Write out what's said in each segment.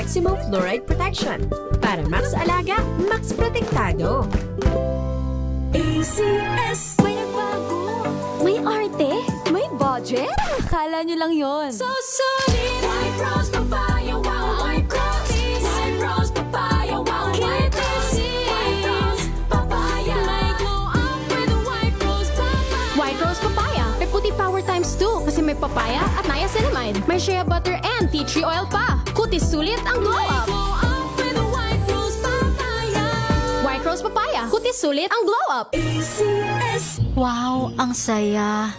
maximum fluoride protection. Para max alaga, max protektado. ACS. May nagbago. May arte. May budget. Akala nyo lang yon. So solid. White Rose Papaya. Wow. White Rose. White Rose Papaya. Wow. White Rose. White Rose Papaya. May glow up with White Rose Papaya. White Rose Papaya. May puti power times 2 kasi may papaya at niacinamide. May shea butter and tea tree oil pa. Kutis sulit ang glow May up. glow up with White Rose Papaya. White Rose Papaya. Kutis sulit ang glow up. ACS. Wow, ang saya.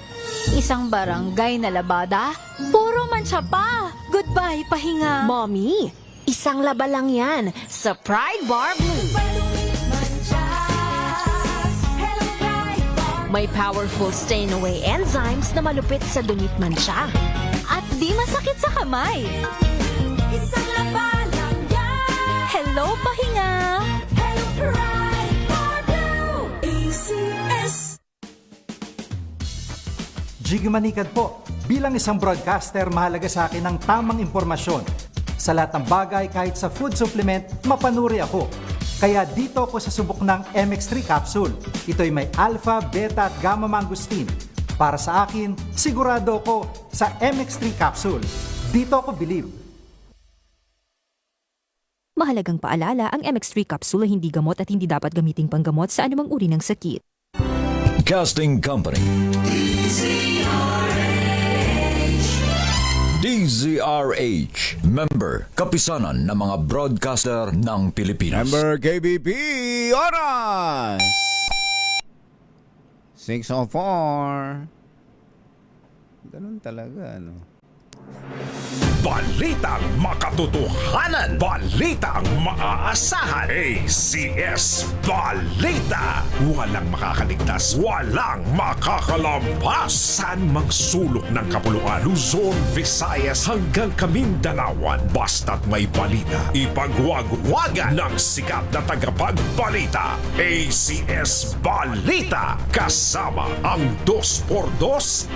Isang barangay na labada, puro mancha pa. Goodbye, pahinga. Mommy, isang laba lang yan sa Pride Bar Blue. May powerful stain-away enzymes na malupit sa dunit mancha. At di masakit sa kamay. Isang laba lang yan. Hello, pahinga. Hello, Pride Bar Blue. ACS. Jiggy Manikad po. Bilang isang broadcaster, mahalaga sa akin ang tamang impormasyon. Sa lahat ng bagay, kahit sa food supplement, mapanuri ako. Kaya dito ako sa subok ng MX3 capsule. Ito'y may alpha, beta at gamma mangosteen. Para sa akin, sigurado ako sa MX3 capsule. Dito ako believe. Mahalagang paalala, ang MX3 capsule ay hindi gamot at hindi dapat gamiting panggamot sa anumang uri ng sakit. Casting Company. DZRH. Member, kapisanan ng mga broadcaster ng Pilipinas. Member KBP, oras! 6:04. Ganun talaga, ano? Balitang makatotohanan. Balitang maaasahan. ACS Balita. Walang makakaligtas. Walang makakalampas. Saan magsulok ng kapuluan? Luzon, Visayas hanggang Kamindalawan. Basta't may balita. Ipagwagwagan ng sikat na tagapagbalita. ACS Balita. Kasama ang 2x2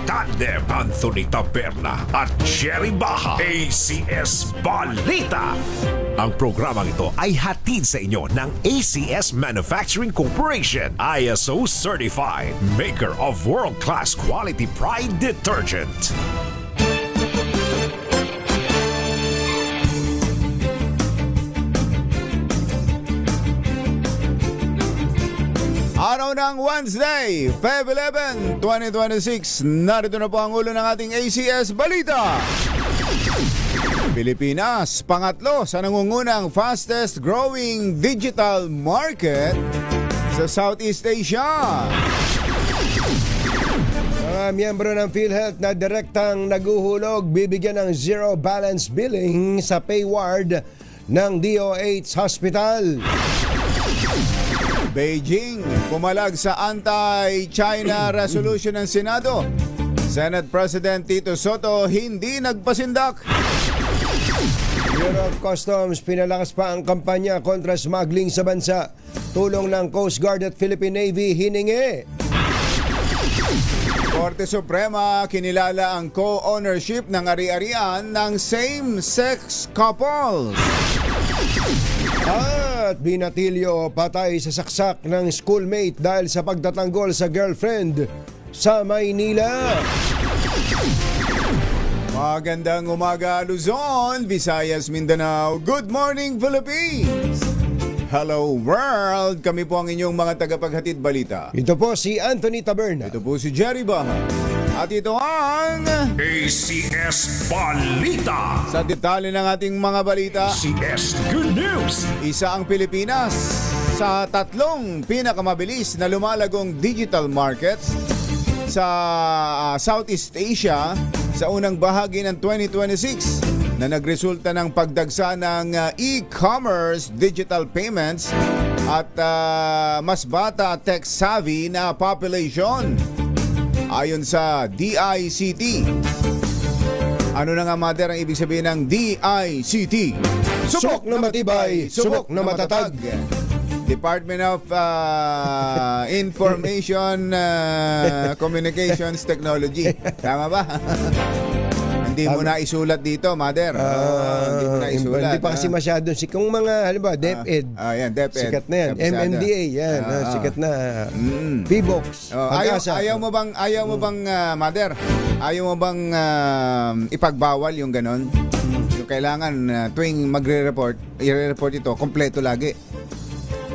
Tandem Anthony Taberna at Jerry Baha. ACS Balita. Ang programang ito ay hatid sa inyo ng ACS Manufacturing Corporation, ISO certified, maker of world-class quality Pride detergent. Araw ng Wednesday, Feb 11, 2026. Narito na po ang ulo ng ating ACS Balita. Pilipinas, pangatlo sa nangungunang fastest growing digital market sa Southeast Asia. Mga miyembro ng PhilHealth na direktang naguhulog bibigyan ng zero balance billing sa pay ward ng DOH Hospital. Beijing, pumalag sa anti-China resolution ng Senado. Senate President Tito Soto hindi nagpasindak. Bureau of Customs pinalakas pa ang kampanya kontra smuggling sa bansa. Tulong ng Coast Guard at Philippine Navy hiningi. Korte Suprema kinilala ang co-ownership ng ari-arian ng same-sex couples. At binatilyo patay sa saksak ng schoolmate dahil sa pagtatanggol sa girlfriend sa Maynila. Magandang umaga Luzon, Visayas, Mindanao. Good morning Philippines! Hello world! Kami po ang inyong mga tagapaghatid balita. Ito po si Anthony Taberna. Ito po si Jerry Baha. At ito ang ACS Balita. sa detalye ng ating mga balita. ACS Good News. Isa ang Pilipinas sa tatlong pinakamabilis na lumalagong digital markets sa Southeast Asia sa unang bahagi ng 2026 na nagresulta ng pagdagsa ng e-commerce, digital payments at mas bata tech-savvy na population. Ayon sa DICT. Ano na nga, mother, ang ibig sabihin ng DICT? Subok na matibay, subok na matatag. Department of Information Communications Technology. Tama ba? Hindi mo na isulat dito, Mother. Hindi mo na isulat. Hindi pa kasi masyadong kung mga, halimbawa, DepEd. Yan, DepEd. Sikat na yan. Kabisado. MMDA, yan. sikat na. PBOX. Pag-asa. Ayaw mo bang, Mother, ayaw mo bang ipagbawal yung ganon? Yung kailangan tuwing magre-report, i-report ito, kompleto lagi.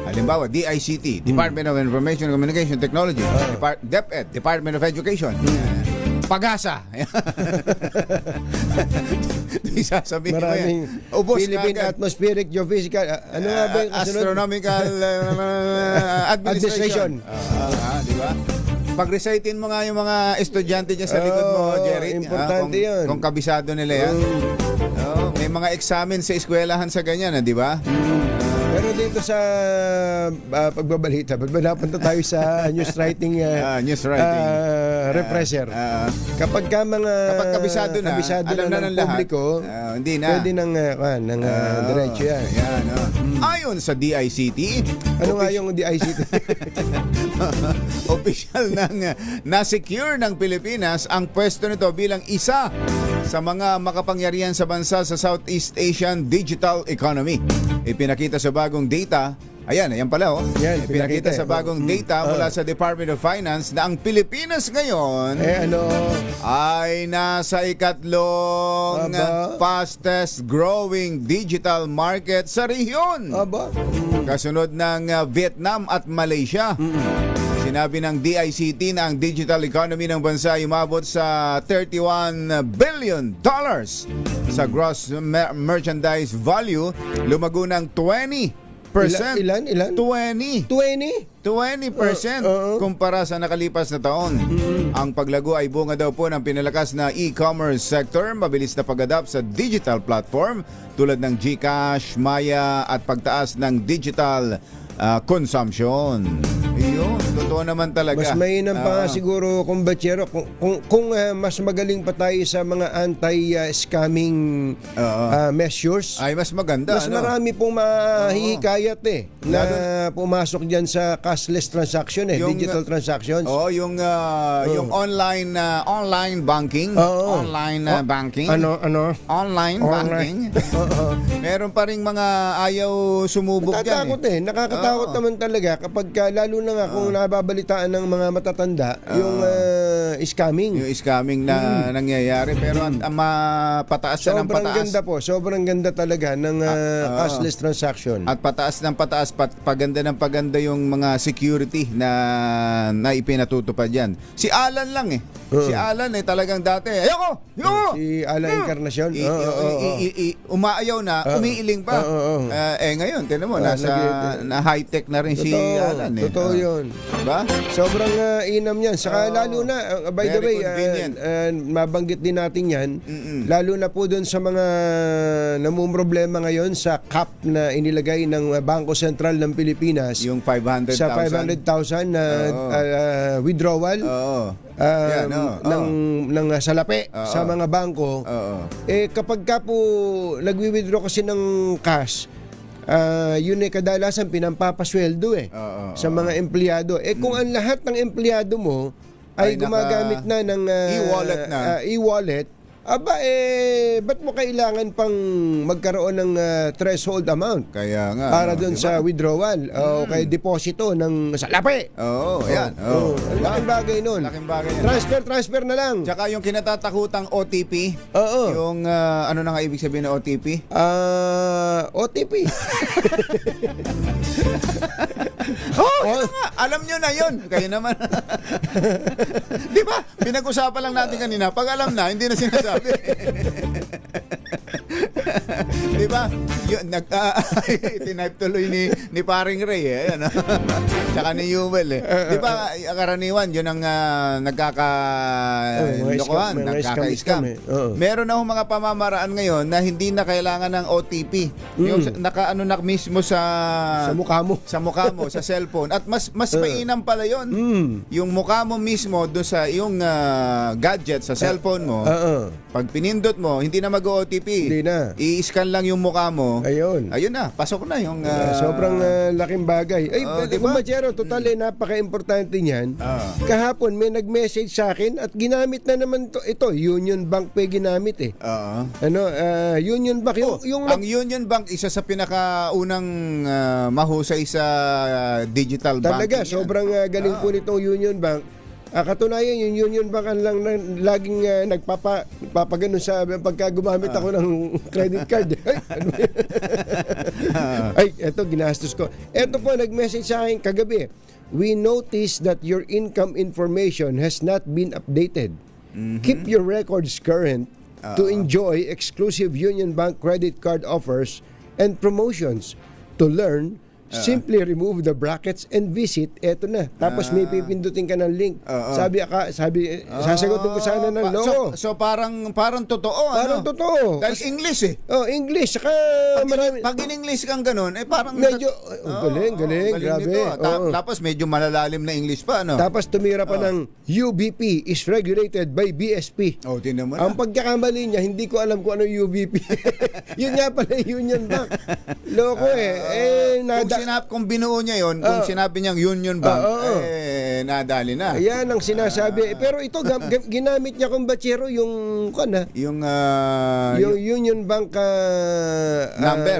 Halimbawa, DICT, Department of Information and Communication Technology, DepEd, Department of Education, Pag-asa. Isasabihin mo Maraming yan. Ubos Philippine kagad. Atmospheric Geophysical, ano nga ba yung kasunod? Astronomical Administration. Di ba? Pag-recitin mo nga yung mga estudyante dyan sa likod mo, Jerry. Importante yun. Kung kabisado nila yan. May mga examen sa eskwelahan sa ganyan, di ba? Pero dito sa pagbabalita, ba't ba napunta tayo sa news writing, refresher? Kapag kabisado na, alam na ng lahat, publiko, hindi na. pwede ng diretso yan. Ayon sa DICT, ano nga yung DICT? official na-secure ng Pilipinas ang pwesto nito bilang isa sa mga makapangyarihan sa bansa sa Southeast Asian digital economy. Ipinakita sa bagong data, ayan pala Yan, ipinakita sa bagong data mula sa Department of Finance na ang Pilipinas ngayon ay nasa ikatlong fastest growing digital market sa rehiyon. Kasunod ng Vietnam at Malaysia. Sinabi ng DICT na ang digital economy ng bansa ay umabot sa $31 billion sa gross merchandise value, lumago ng 20%. Ilan? 20% kumpara sa nakalipas na taon. Ang paglago ay bunga daw po ng pinalakas na e-commerce sector, mabilis na pag-adapt sa digital platform tulad ng GCash, Maya at pagtaas ng digital consumption. Yun, totoo naman talaga. Mas mainam pa nga siguro kung Bachero, kung mas magaling pa tayo sa mga anti-scamming measures. Ay, mas maganda. Mas marami pong mahihikayat na pumasok dyan sa cashless transaction digital transactions. Yung online banking. Online banking. Ano? Online banking. Meron pa ring mga ayaw sumubok dyan. Nakakatakot naman talaga kapag lalo na nga kung nababalitaan ng mga matatanda yung scamming. Yung scamming na nangyayari, pero ang pataas na ng pataas. Sobrang ganda talaga ng cashless transaction. At pataas ng pataas, paganda ng paganda yung mga security na ipinatutupad yan. Si Alan lang Si Alan talagang dati. Si Alan Encarnacion. Umaayaw na, umiiling pa. Ngayon, tinan mo, na high-tech na rin si Alan. Totoo yun. Diba? Sobrang inam yan. Saka lalo na, by the way, mabanggit din natin yan, lalo na po doon sa mga namumroblema ngayon sa cap na inilagay ng Bangko Sentral ng Pilipinas. Yung 500,000. Sa 500,000 na withdrawal. ng salapi sa mga bangko. Kapag ka po nagwi-withdraw kasi ng cash, yun kadalasan pinampapasweldo sa mga empleyado. Kung ang lahat ng empleyado mo ay gumagamit na ng e-wallet, ba't mo kailangan pang magkaroon ng threshold amount? Kaya nga. Para doon sa withdrawal o kay deposito ng salapi. Yan. Laking bagay nun. Laking bagay yan. Transfer na lang. Tsaka yung kinatatakutang OTP. Yung ano na nga ibig sabihin ng OTP? OTP. Alam nyo na yun. Kayo naman. Di ba? Pinag-usapan lang natin kanina. Pag alam na, hindi na sinasabi. Di ba? Tinipe tuloy ni Paring Ray Ayan, tsaka ni Yuvel Di ba karaniwan yun ang nagkaka-lokohan, nagkaka-scam. Meron na mga pamamaraan ngayon na hindi na kailangan ng OTP. Yung nakaano na mismo sa mukha mo. Sa mukha mo, sa cellphone. At mas mainam pala yun. Yung mukha mo mismo doon sa yung gadget sa cellphone mo. Pag pinindot mo, hindi na mag-OTP. Hindi na. I-scan lang yung mukha mo. Ayun. Ayun na, pasok na yung... Sobrang laking bagay. Ay, diba? kumpatsero, total napaka-importante niyan. Kahapon may nag-message sa akin at ginamit na naman ito, Union Bank pa ginamit eh. Union Bank. Ang Union Bank, isa sa pinakaunang mahusay sa digital banking. Talaga, sobrang galing po nitong Union Bank. Katunayan, yung Union Bank ang lang laging nagpapaganon sa pagka gumamit ako ng credit card. Ay, eto, ginastos ko. Eto po, nag-message sa akin kagabi. We notice that your income information has not been updated. Keep your records current to enjoy exclusive Union Bank credit card offers and promotions. To learn, simply remove the brackets and visit. Eto na. Tapos may pipindutin ka ng link. Sabi, sasagutin ko sana ng no. So parang totoo. Parang totoo. Dahil English eh. English. Saka marami. Pag in English kang ganun, parang... Medyo, galing, grabe. Tapos medyo malalalim na English pa, no? Tapos tumira pa ng UBP is regulated by BSP. Tinan mo Ang pagkakamali niya, hindi ko alam kung ano UBP. Yun nga pala Union Bank. Loko kung binuo niya yon, kung sinabi niyang Union Bank, nadali na. Ayan ang sinasabi. Pero ito, ginamit niya kung batsero yung Union Bank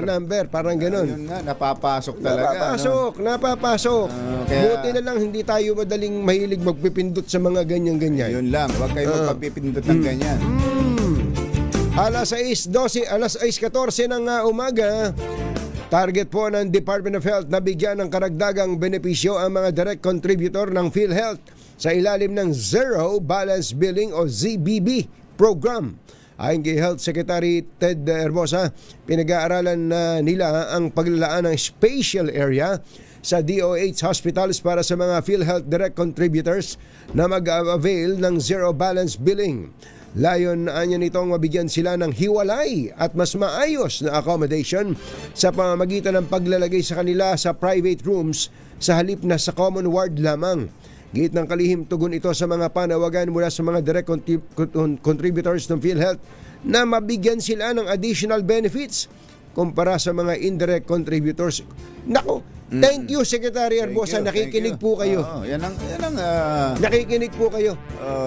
number. Parang ganun. Yun nga, napapasok talaga. Napapasok. Buti na lang hindi tayo madaling mahilig magpipindot sa mga ganyan-ganyan. Yun lang, huwag kayo magpapipindot ng ganyan. Alas 6:14 ng umaga, target po ng Department of Health na bigyan ng karagdagang benepisyo ang mga direct contributor ng PhilHealth sa ilalim ng Zero Balance Billing o ZBB program. Ayon kay Health Secretary Ted Herbosa, pinag-aaralan na nila ang paglalaan ng spatial area sa DOH hospitals para sa mga PhilHealth direct contributors na mag-avail ng Zero Balance Billing. Layon anya nitong mabigyan sila ng hiwalay at mas maayos na accommodation sa pamamagitan ng paglalagay sa kanila sa private rooms sa halip na sa common ward lamang. Git ng kalihim tugon ito sa mga panawagan mula sa mga direct contributors ng PhilHealth na mabigyan sila ng additional benefits kumpara sa mga indirect contributors. Nako, thank you Secretary Herbosa, nakikinig po kayo. Yan ang nakikinig po kayo.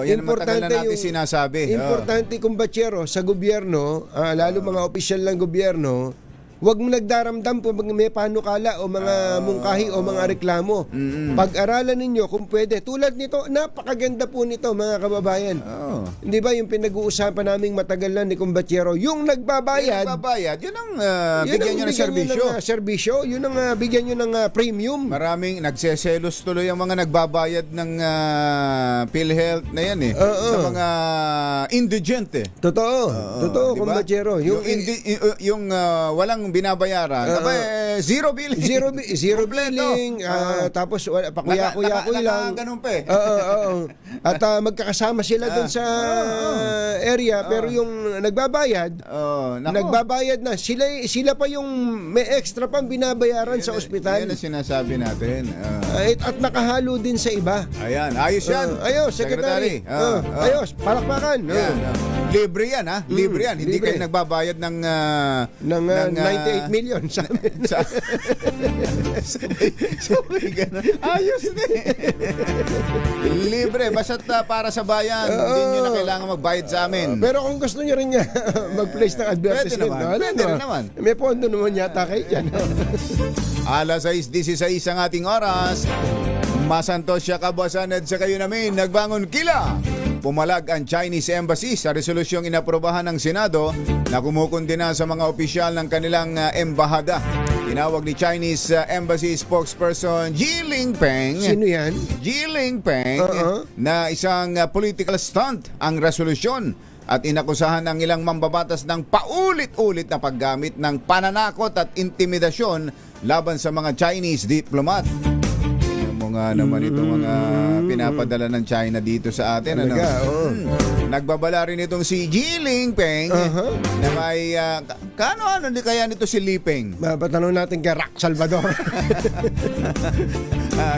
Yan importante na natin sinasabi. Importante kumbatsero sa gobyerno, lalo mga opisyal ng gobyerno, huwag mo nagdaramdam po may panukala o mga mungkahi o mga reklamo. Pag-aralan ninyo kung pwede. Tulad nito, napakaganda po nito mga kababayan. Hindi ba yung pinag-uusapan naming matagal na ni Kumbatsero, yung nagbabayad. Yun ang bigyan nyo ng serbisyo. Yun ang bigyan nyo ng premium. Maraming nagseselos tuloy ang mga nagbabayad ng PhilHealth na yan eh. Sa mga indigent eh. Totoo, diba? Kumbatsero. Yung walang binabayaran. Zero billing. Zero billing. Tapos pakuya-kuya lang. Ganun pa eh. At magkakasama sila doon sa area pero yung nagbabayad na sila pa yung may extra pang binabayaran sa ospital. Yan ang sinasabi natin. At nakahalo din sa iba. Ayan, ayos yan. Ayos, Secretary. Ayos, palakpakan. Libre yan ha. Libre yan. Hindi kayo nagbabayad ng 98 million sa amin. Ayos din. Libre, basta't para sa bayan. Hindi nyo na kailangan magbayad sa amin. Pero kung gusto nyo rin niya mag-place ng advertisement, pwede naman. May pondo naman yata kayo dyan. Alas 6:16 ang ating oras. Masantos siya kabasanad sa kayo namin. Nagbangon kila. Pumalag ang Chinese Embassy sa resolusyong inaprobahan ng Senado na kumukundina sa mga opisyal ng kanilang embahada. Tinawag ni Chinese Embassy spokesperson Ji Lingpeng. Sino yan? Ji Lingpeng na isang political stunt ang resolusyon at inakusahan ng ilang mambabatas ng paulit-ulit na paggamit ng pananakot at intimidasyon laban sa mga Chinese diplomat. Nga naman itong mga pinapadala ng China dito sa atin. Nagbabala rin itong si Ji Lingpeng na may ano kaya nito si Lipeng? Patanong natin kay Rock Salvador.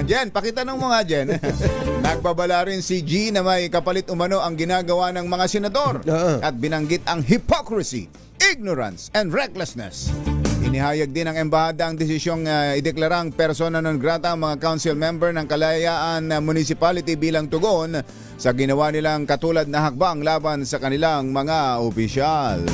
Jen, pakitanong mo nga Jen. Nagbabala rin si Ji na may kapalit umano ang ginagawa ng mga senador at binanggit ang hypocrisy ignorance, and recklessness. Inihayag din ng embahada ang desisyong ideklarang persona non grata ang mga council member ng Kalayaan Municipality bilang tugon sa ginawa nilang katulad na hakbang laban sa kanilang mga opisyal.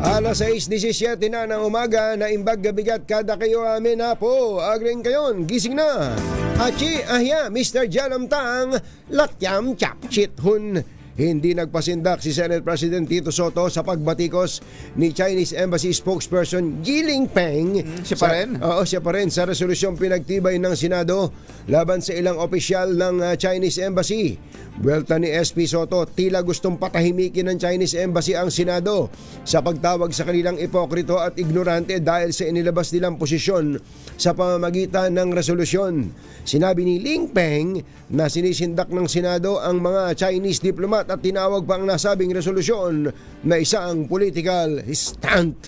Alas 6:17 na ng umaga na imbag gabigat kada kayo amin na po. Agring kayon, gising na. Hachi, ahya, Mr. Jalamtang, latyam chap chit hun. Hindi nagpasindak si Senate President Tito Soto sa pagbatikos ni Chinese Embassy spokesperson Jiling Peng. Siya pa rin? Oo, siya pa rin sa resolusyong pinagtibay ng Senado laban sa ilang opisyal ng Chinese Embassy. Buwelta ni SP Soto, tila gustong patahimikin ng Chinese Embassy ang Senado sa pagtawag sa kanilang ipokrito at ignorante dahil sa inilabas nilang posisyon sa pamamagitan ng resolusyon. Sinabi ni Ling Peng na sinisindak ng Senado ang mga Chinese diplomat at tinawag pa ang nasabing resolusyon na isang political stunt.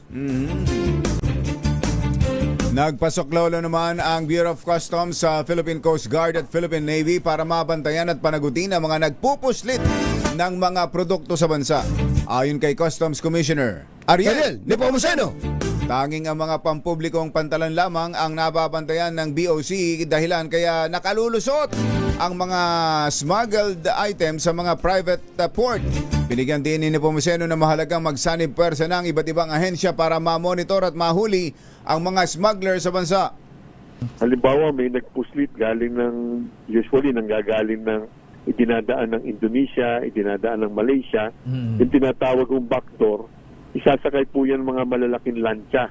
Nagpasok lolo naman ang Bureau of Customs sa Philippine Coast Guard at Philippine Navy para mabantayan at panagutin ang mga nagpupuslit ng mga produkto sa bansa. Ayon kay Customs Commissioner Ariel Nepomuceno, tanging ang mga pampublikong pantalan lamang ang nababantayan ng BOC dahilan kaya nakalulusot ang mga smuggled items sa mga private port. Binigyan din ni Nepomuceno na mahalagang magsanib pwersa ng iba't ibang ahensya para ma-monitor at mahuli ang mga smuggler sa bansa. Halimbawa, may nagpuslit galing ng, usually nanggagaling ng idinadaan ng Indonesia, idinadaan ng Malaysia, yung tinatawag kong backdoor, isasakay po yan mga malalaking lancha.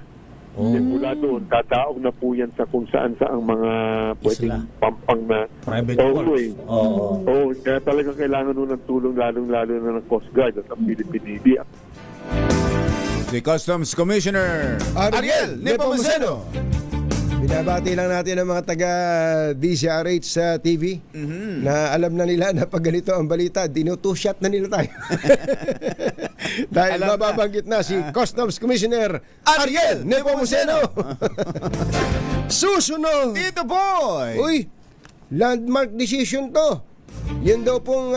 Then mula doon, tataog na po yan sa kung saan sa ang mga pwedeng pampang na private ports. Oo, kaya talagang kailangan nun ng tulong lalo na ng Coast Guard at ang Philippine Navy. Si Customs Commissioner Ariel Nepomuceno. Binabati lang natin ang mga taga DCRH sa TV na alam na nila na pag ganito ang balita, dinutushot na nila tayo. Dahil mababanggit na si Customs Commissioner Ariel Nepomuceno. Susunod! Tito Boy! Uy, landmark decision to. Yan daw pong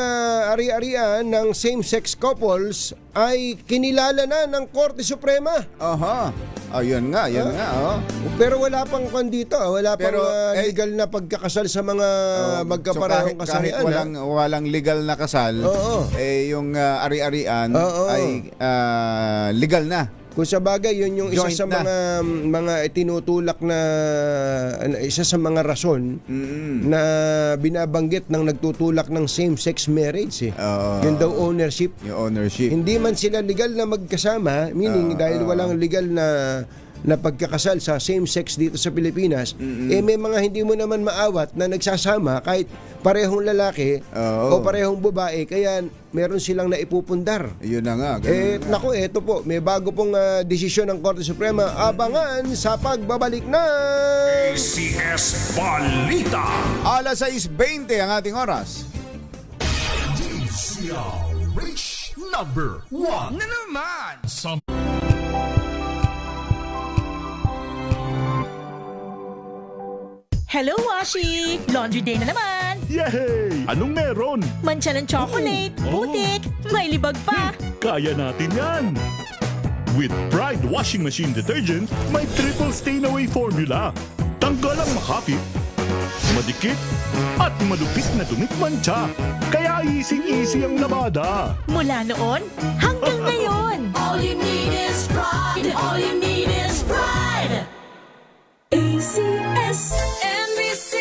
ari-arian ng same-sex couples ay kinilala na ng Korte Suprema. Aha. Ayun nga, oh. Pero wala pang dito, wala pang Pero, legal na pagkakasal sa mga magkaparehong kahit kasarian. walang legal na kasal, yung ari-arian ay legal na. Kung sa bagay, yun yung isa Joint sa mga tinutulak na isa sa mga rason na binabanggit ng nagtutulak ng same-sex marriage. Yun daw ownership. Yung ownership. Hindi man sila legal na magkasama, meaning dahil walang legal na pagkakasal sa same-sex dito sa Pilipinas, may mga hindi mo naman maawat na nagsasama kahit parehong lalaki o parehong babae, kaya meron silang naipupundar. Yun na nga. Naku, eto po, may bago pong desisyon ng Korte Suprema. Abangan sa pagbabalik na ACS Balita. Alas 6:20 ang ating oras. DCRH number 1 na naman. Hello, Washi! Laundry day na naman! Yay! Anong meron? Mancha ng chocolate, putik, may libag pa! Kaya natin yan! With Pride Washing Machine Detergent, may triple stain-away formula. Tanggal ang makapit, madikit, at malupit na dumit mancha. Kaya easy-easy ang labada. Mula noon hanggang ngayon! All you need is pride. All you need is pride. ACS NBC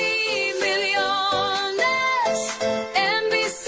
Milliones. NBC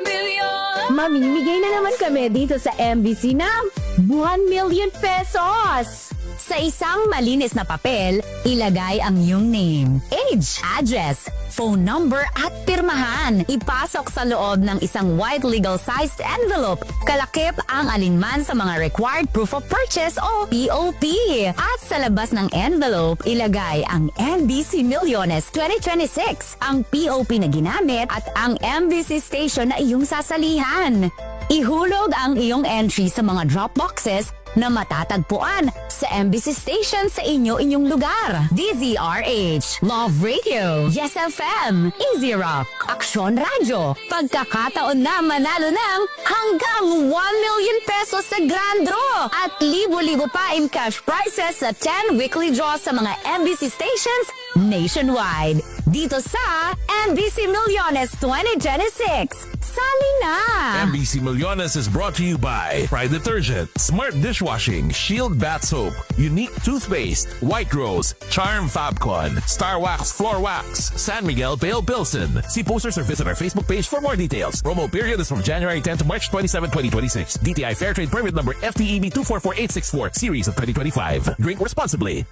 Milliones. Mamimigay na naman kami dito sa MBC ng 1 million pesos! Sa isang malinis na papel, ilagay ang iyong name, age, address, phone number at pirmahan. Ipasok sa loob ng isang white legal-sized envelope. Kalakip ang alinman sa mga required proof of purchase o POP. At sa labas ng envelope, ilagay ang NBC Milliones 2026, ang POP na ginamit at ang MBC station na iyong sasalihan. Ihulog ang iyong entry sa mga drop boxes na matatagpuan sa MBC station sa inyong lugar. DZRH, Love Radio, Yes FM, Easy Rock, Aksyon Radio. Pagkakataon na manalo ng hanggang 1 million pesos sa Grand Draw at libo-libo pa in cash prizes sa 10 weekly draws sa mga MBC stations nationwide. Dito sa MBC Millones 2026. Sali na! MBC Millones is brought to you by Pride Detergent, Smart Dishwashing, Shield Bath Soap, Unique Toothpaste, White Rose, Charm Fabcon, Star Wax Floor Wax, San Miguel Pale Pilsen. See posters or visit our Facebook page for more details. Promo period is from January 10 to March 27, 2026. DTI Fairtrade Permit Number FTEB 244864, Series of 2025. Drink responsibly.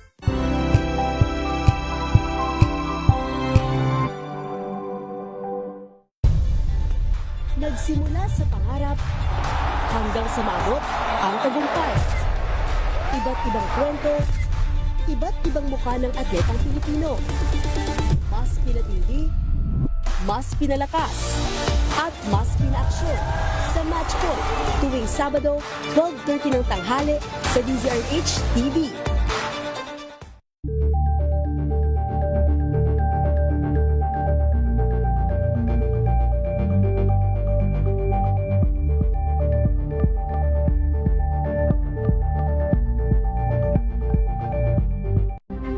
Nagsimula sa pangarap hanggang sa maabot ang tagumpay. Iba't ibang kwento, iba't ibang mukha ng atletang Pilipino. Mas pinatindi, mas pinalakas, at mas pinaaksyon sa Match Point tuwing Sabado, 12:30 ng tanghali sa DZRH TV.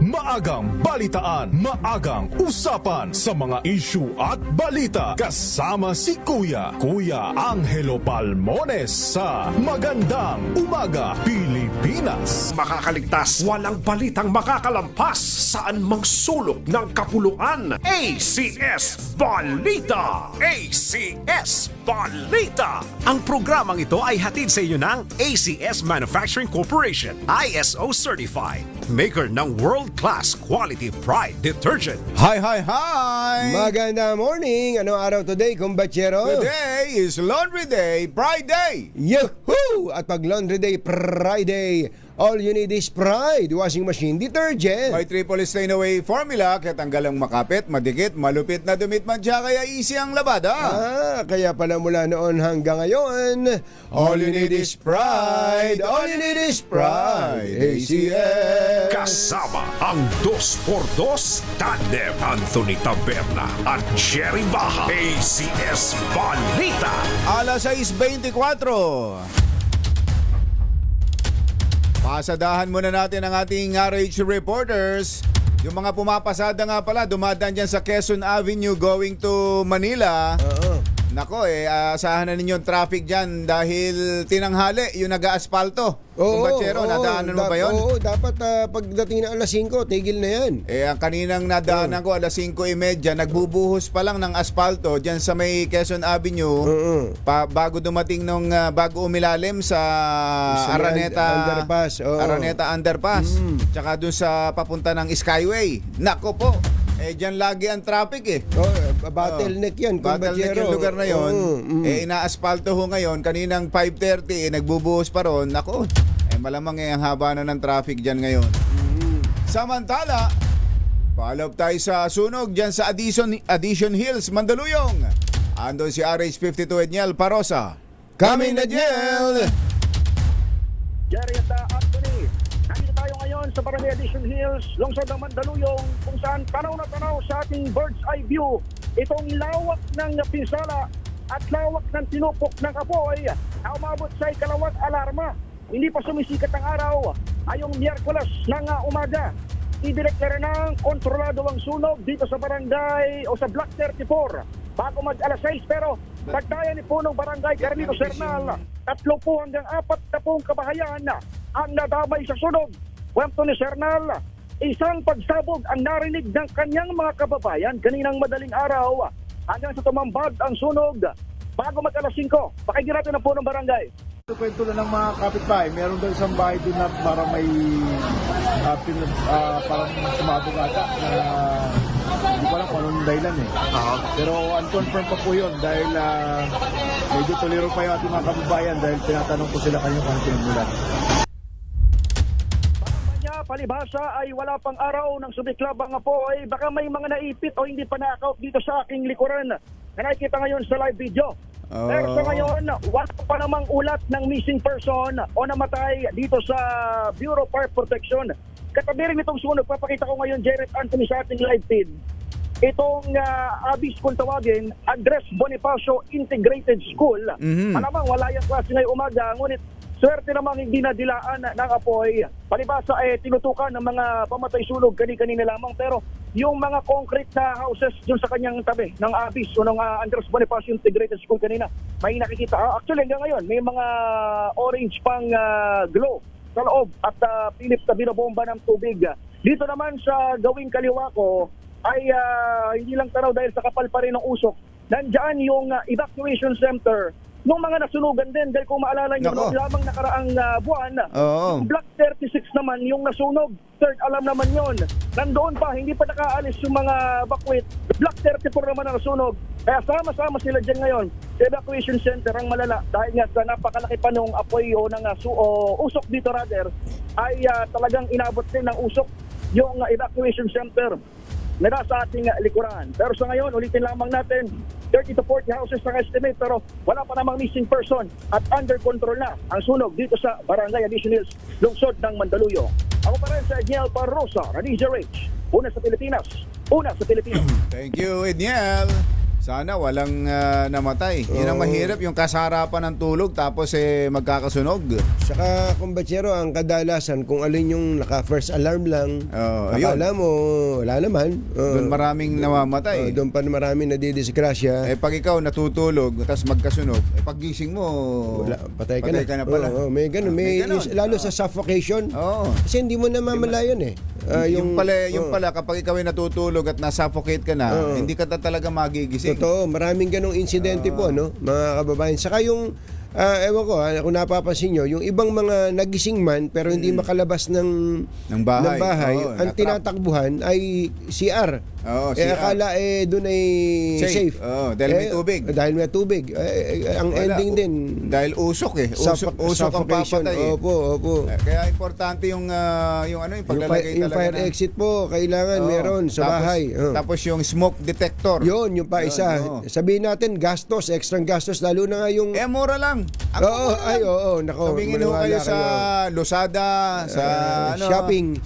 Maagang balitaan, maagang usapan sa mga issue at balita. Kasama si Kuya Angelo Palmones sa Magandang Umaga Pilipinas. Makakaligtas, walang balitang makakalampas, saan mang sulok ng kapuluan. ACS Balita! ACS Balita! Ang programang ito ay hatid sa inyo ng ACS Manufacturing Corporation, ISO Certified, maker ng world-class quality Pride Detergent. Hi! Magandang morning! Anong araw today, kumbachero? Today is Laundry Day, Pride Day! Yahoo! At pag Laundry Day, Friday, all you need is Pride Washing Machine Detergent. May triple stain away formula, kaya tanggal ang makapit, madikit, malupit na dumit man siya, kaya easy ang labada. Kaya pala mula noon hanggang ngayon, all you need is Pride! All you need is Pride! ACS! Kasama ang 2x2 tandem Anthony Taberna at Jerry Baja. ACS Balita! Alas 6:24. Pasadahan muna natin ang ating RH reporters. Yung mga pumapasada nga pala, dumadaan dyan sa Quezon Avenue going to Manila. Nako asahan na ninyo yung traffic dyan dahil tinanghali yung nag-aasfalto. Kumbachero, nadaanan mo ba yun? Oo, dapat pagdating na alas 5, tigil na yan. Ang kaninang nadaanan ko, alas 5:30, nagbubuhos pa lang ng aspalto dyan sa may Quezon Avenue. Bago dumating bago umilalim sa Araneta Underpass. Araneta Underpass. Tsaka dun sa papunta ng Skyway. Nako po. Diyan lagi ang traffic bottleneck yan, bottleneck yung lugar na yon. Ina-aspalto ho ngayon, kaninang 5:30, nagbubuhos pa ron. Nako, malamang ang haba na ng traffic dyan ngayon. Samantala, follow up tayo sa sunog dyan sa Addition Hills, Mandaluyong. Andun si RH52 Edniel Parosa. Coming na Jel! Jerry at Anthony, nandito tayo ngayon sa Barangay Addition Hills, lungsod ng Mandaluyong, kung saan tanaw na tanaw sa ating bird's eye view itong lawak ng pinsala at lawak ng tinupok ng apoy na umabot sa ikalawang alarma. Hindi pa sumisikat ang araw ayong Miyerkules ng umaga. Idineklara ng kontrolado ang sunog dito sa barangay o sa Block 34 bago mag alas 6, pero pagdaya ni punong barangay Carlito Sernal, 30 hanggang 40 kabahayan ang nadamay sa sunog. Kwento ni Sernal, isang pagsabog ang narinig ng kanyang mga kababayan kaninang madaling araw hanggang sa tumambad ang sunog bago mag alas 5. Pakinggan natin ang punong barangay. Kwento lang ng mga kapitbahay, meron daw isang bahay doon na parang may parang sumabog ata na hindi ko alam kung anong dahilan Pero unconfirmed pa po yun dahil medyo tuliro pa yung ating mga kababayan dahil tinatanong ko sila kanyo kung pinagmulan. Palibhasa ay wala pang araw ng sumiklab ang apoy. Baka may mga naipit o hindi pa na-account dito sa aking likuran na nakikita ngayon sa live video. Pero sa ngayon, wala pa namang ulat ng missing person o namatay dito sa Bureau of Fire Protection. Katabi rin itong sunog, papakita ko ngayon, Jared Anthony, sa ating live feed. Itong ABIS kung tawagin, Andres Bonifacio Integrated School. Malamang wala yung klase ngayong umaga, ngunit swerte namang hindi nadilaan ng apoy. Palibasa tinutukan ng mga pamatay sunog kanina lamang, pero yung mga concrete na houses dun sa kanyang tabi ng ABIS o ng Andres Bonifacio Integrated School kanina, may nakikita. Actually hanggang ngayon, may mga orange pang glow sa loob at pilit na binobomba ng tubig. Dito naman sa gawing kaliwa ko ay hindi lang tanaw dahil sa kapal pa rin ng usok. Nandiyan yung evacuation center nung mga nasunugan din, dahil kung maalala nyo, noong lamang nakaraang buwan, yung Block 36 naman yung nasunog. Third, alam naman yon. Nandoon pa, hindi pa nakaalis yung mga bakwit. Block 34 naman ang nasunog. Kaya sama-sama sila dyan ngayon sa evacuation center ang malala. Dahil nga sa napakalaki pa nung apoy o ng usok dito rather, ay talagang inabot din ng usok yung evacuation center na nasa ating likuran. Pero sa ngayon, ulitin lamang natin, 30 to 40 houses na estimate, pero wala pa namang missing person at under control na ang sunog dito sa Barangay Addition Hills, lungsod ng Mandaluyong. Ako pa rin sa Edniel Parrosa, Radija Rage. Una sa Pilipinas, una sa Pilipinas. Thank you, Edniel. Sana walang namatay. Yun ang mahirap, yung kasarapan ng tulog tapos magkakasunog. Saka, kumbatsero, ang kadalasan kung alin yung naka-first alarm lang, akala mo, wala naman. Doon maraming namamatay. Doon pa maraming nadidisgrasya. Pag ikaw natutulog, tapos magkasunog, paggising mo, wala, patay ka na pala. May ganun. May lalo sa suffocation. Kasi hindi mo namamalayan yung pala, kapag ikaw ay natutulog at nasuffocate ka na, hindi ka talaga magigising. Totoo, maraming ganong insidente po, no, mga kababayan. Saka yung, ewan ko, kung napapansin nyo, yung ibang mga nagising man pero hindi makalabas ng bahay, ang tinatakbuhan ay CR. CR. Akala doon ay safe. Dahil may tubig. Dahil may tubig. Ang ending din. Dahil usok Usok ang papatay. Opo. Kaya importante yung paglalagay yung talaga fire exit po, kailangan meron sa bahay. Tapos yung smoke detector. Yung pa isa. Sabihin natin, extrang gastos, lalo na nga yung... mura lang. Nako. Tumingin ho kayo sa Lazada, sa shopping.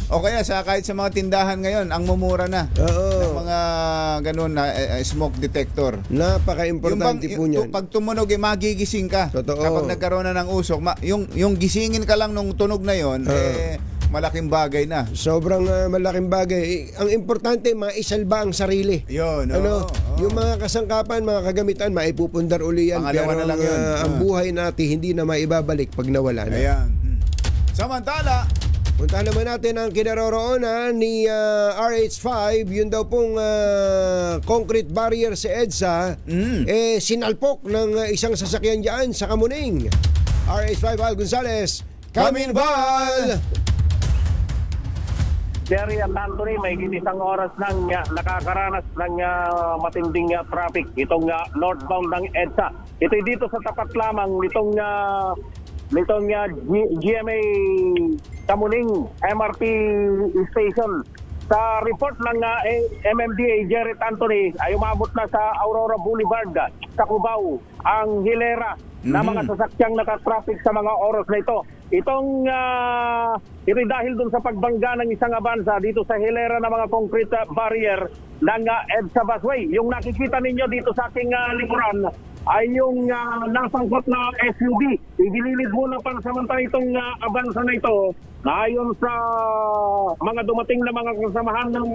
O kaya kahit sa mga tindahan ngayon, ang mumura na ng mga ganun na smoke detector. Napaka-importante po niyan. Pag tumunog, magigising ka. Totoo. Kapag nagkaroon na ng usok, yung gisingin ka lang nung tunog na yon, malaking bagay na. Sobrang malaking bagay. Ang importante, maisalba ang sarili. Yun. Yung mga kasangkapan, mga kagamitan, maipupundar uli yan. Pangalawa pero na lang yun. ang buhay natin, hindi na maibabalik pag nawala na. Ayan. Samantala, punta naman natin ang kinaroroonan ni RH5, yun daw pong concrete barrier sa EDSA, sinalpok ng isang sasakyan dyan sa Kamuning. RH5 Al Gonzales, Kaminbal! Jerry at Anthony, may isang oras nang nakakaranas ng matinding traffic itong northbound ng EDSA. Ito'y dito sa tapat lamang nitong GMA Kamuning MRT station. Sa report ng MMDA, Jared Anthony, ay umabot na sa Aurora Boulevard sa Cubao ang hilera na mga sasakyang nakatraffic sa mga oras na ito. Ito dahil dun sa pagbangga ng isang avansa dito sa hilera ng mga concrete barrier ng EDSA busway. Yung nakikita ninyo dito sa ating likuran ay yung nasangkot na SUV. Igililid muna pansamantala itong avansa na ito na ayon sa mga dumating na mga kasamahan ng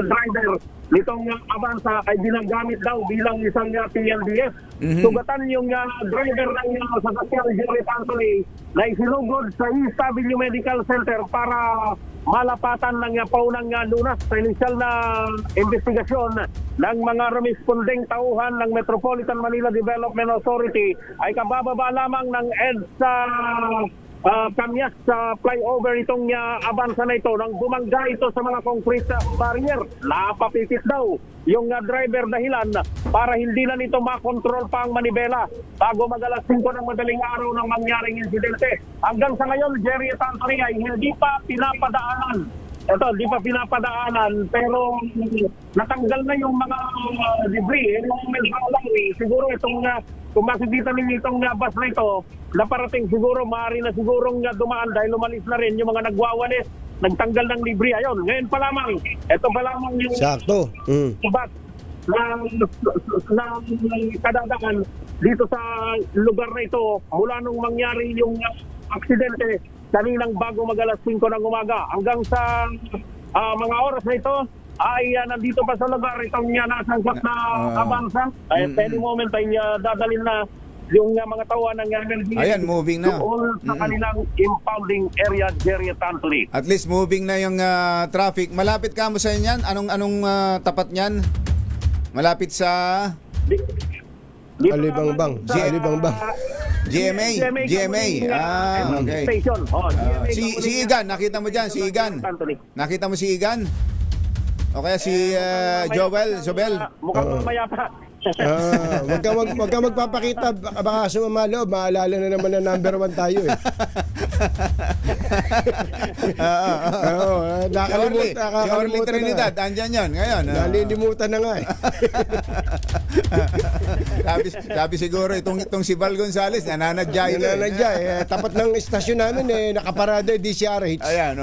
driver nitong avansa ay ginagamit daw bilang isang PLDS. Sugatan yung driver ng sasakyan Jared Anthony na isinugod sa East Avenue Medical Center para malapatan ng paunang lunas sa inisyal na investigasyon ng mga responding tauhan ng Metropolitan Manila Development Authority ay kabababa lamang ng EDSA Kamyas sa flyover itong avansa na ito nang bumangga ito sa mga concrete barrier. Napapitit daw yung driver dahilan para hindi na nito makontrol pa ang manibela bago mag-alas 5 ng madaling araw ng mangyaring insidente. Hanggang sa ngayon, Jerry at Anthony ay hindi pa pinapadaanan ito, di pa pinapadaanan, pero natanggal na yung mga debris. Yung mga lang, siguro itong, kung makikita ninyo itong bus na ito, na parating siguro, maaari na siguro dumaan dahil umalis na rin yung mga nagwawalis, nagtanggal ng debris. Ayun, ngayon pa lamang, ito pa lamang yung Sakto. bus na kadadaan dito sa lugar na ito mula nung mangyari yung aksidente kaninang bago mag-alas 5 ng umaga hanggang sa mga oras na ito ay nandito pa sa lugar itong nasangkot na Avanza. At any moment ay dadalhin na yung mga tawa ng emergency. Ayan, moving na. Doon sa kanilang impounding area, Jerry at Anthony. At least moving na yung traffic. Malapit ka mo sa inyan? Anong tapat niyan? Malapit sa Alibangbang. Alibangbang. GMA. Okay. Station. Si Igan, nakita mo dyan, si Igan. Nakita mo si Igan? O kaya si Jobel? Mukhang mamaya pa. Wag ka magpapakita, baka sumama loob, maalala na naman na number 1 tayo eh. Nakalimutan. Si Orly Trinidad, andyan yan ngayon. Nalilimutan na nga eh. sabi siguro itong si Val Gonzales nananadya ito. Nananadya eh. Tapat ng istasyon namin eh, nakaparada DCRH. Ayan,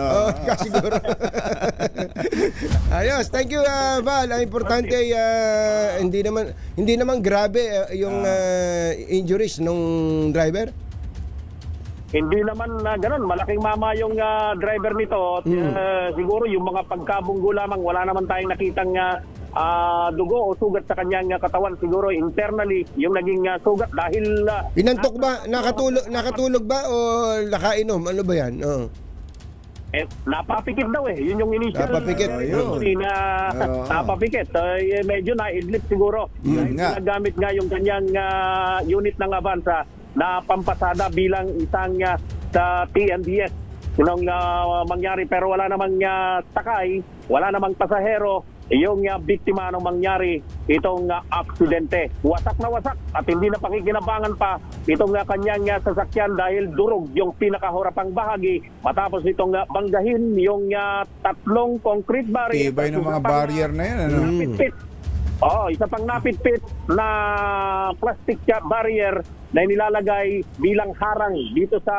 siguro. Ayos, thank you Val. Ang importante hindi naman grabe yung injuries nung driver. Hindi naman ganun. Malaking mama yung driver nito. Siguro yung mga pagkabunggo lamang, wala naman tayong nakitang dugo o sugat sa kanyang katawan. Siguro internally yung naging sugat dahil pinantok ba? Nakatulog ba o nakainom? Ano ba yan? Napapikit daw eh. Yun yung initial. Napapikit. Napapikit. Medyo naidlip siguro. Nagamit nga yung kanyang unit ng Avanza na pampasada bilang isang sa TNDS. Yun ang mangyari, pero wala namang sakay, wala namang pasahero. Yung biktima nung mangyari itong aksidente. Wasak na wasak at hindi na pakikinabangan pa itong kanyang sasakyan dahil durog yung pinakahurapang bahagi matapos itong banggahin yung tatlong concrete barrier. Tibay ng mga barrier na yan. Napitpit. Isa pang napitpit na plastic barrier na nilalagay bilang harang dito sa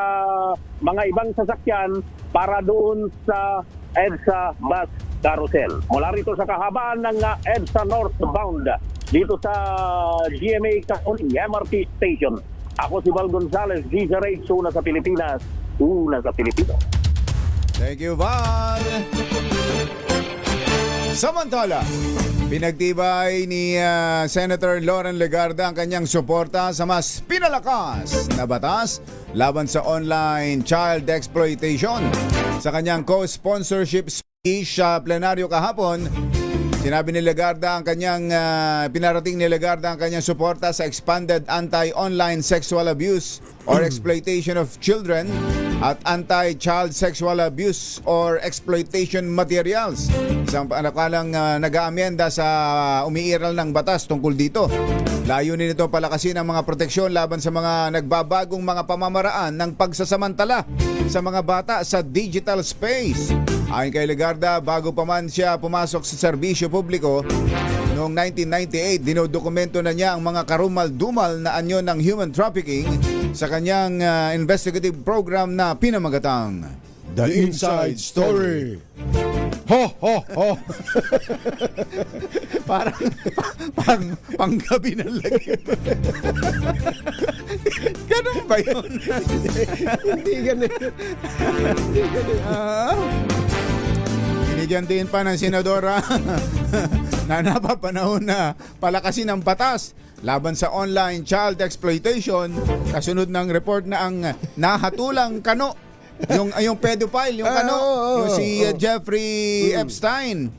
mga ibang sasakyan para doon sa EDSA bus carousel. Mula rito sa kahabaan ng EDSA northbound dito sa GMA Kakuning MRT Station. Ako si Val Gonzales, DZRH, una sa Pilipinas, una sa Pilipino. Thank you, Val. Samantala, pinagtibay ni Senator Loren Legarda ang kanyang suporta sa mas pinalakas na batas laban sa online child exploitation. Sa kanyang co-sponsorship speech sa plenaryo kahapon, sinabi ni Legarda ang kanyang pinarating ni Legarda ang kanyang suporta sa expanded anti-online sexual abuse or exploitation of children at anti-child sexual abuse or exploitation materials. Isang panakalang nag-aamyenda sa umiiral ng batas tungkol dito. Layunin nito palakasin ang mga proteksyon laban sa mga nagbabagong mga pamamaraan ng pagsasamantala sa mga bata sa digital space. Ayon kay Legarda, bago pa man siya pumasok sa serbisyo publiko, noong 1998, dinodokumento na niya ang mga karumal-dumal na anyo ng human trafficking sa kanyang investigative program na pinamagatang The Inside Story. Ho, ho, ho. Parang panggabi ng lagi. Ganun ba yun? Hindi ganun. Binigyan din pa ng senadora na napapanahon na palakasin ang batas laban sa online child exploitation kasunod ng report na ang nahatulang kano yung pedophile, yung yung si Jeffrey Epstein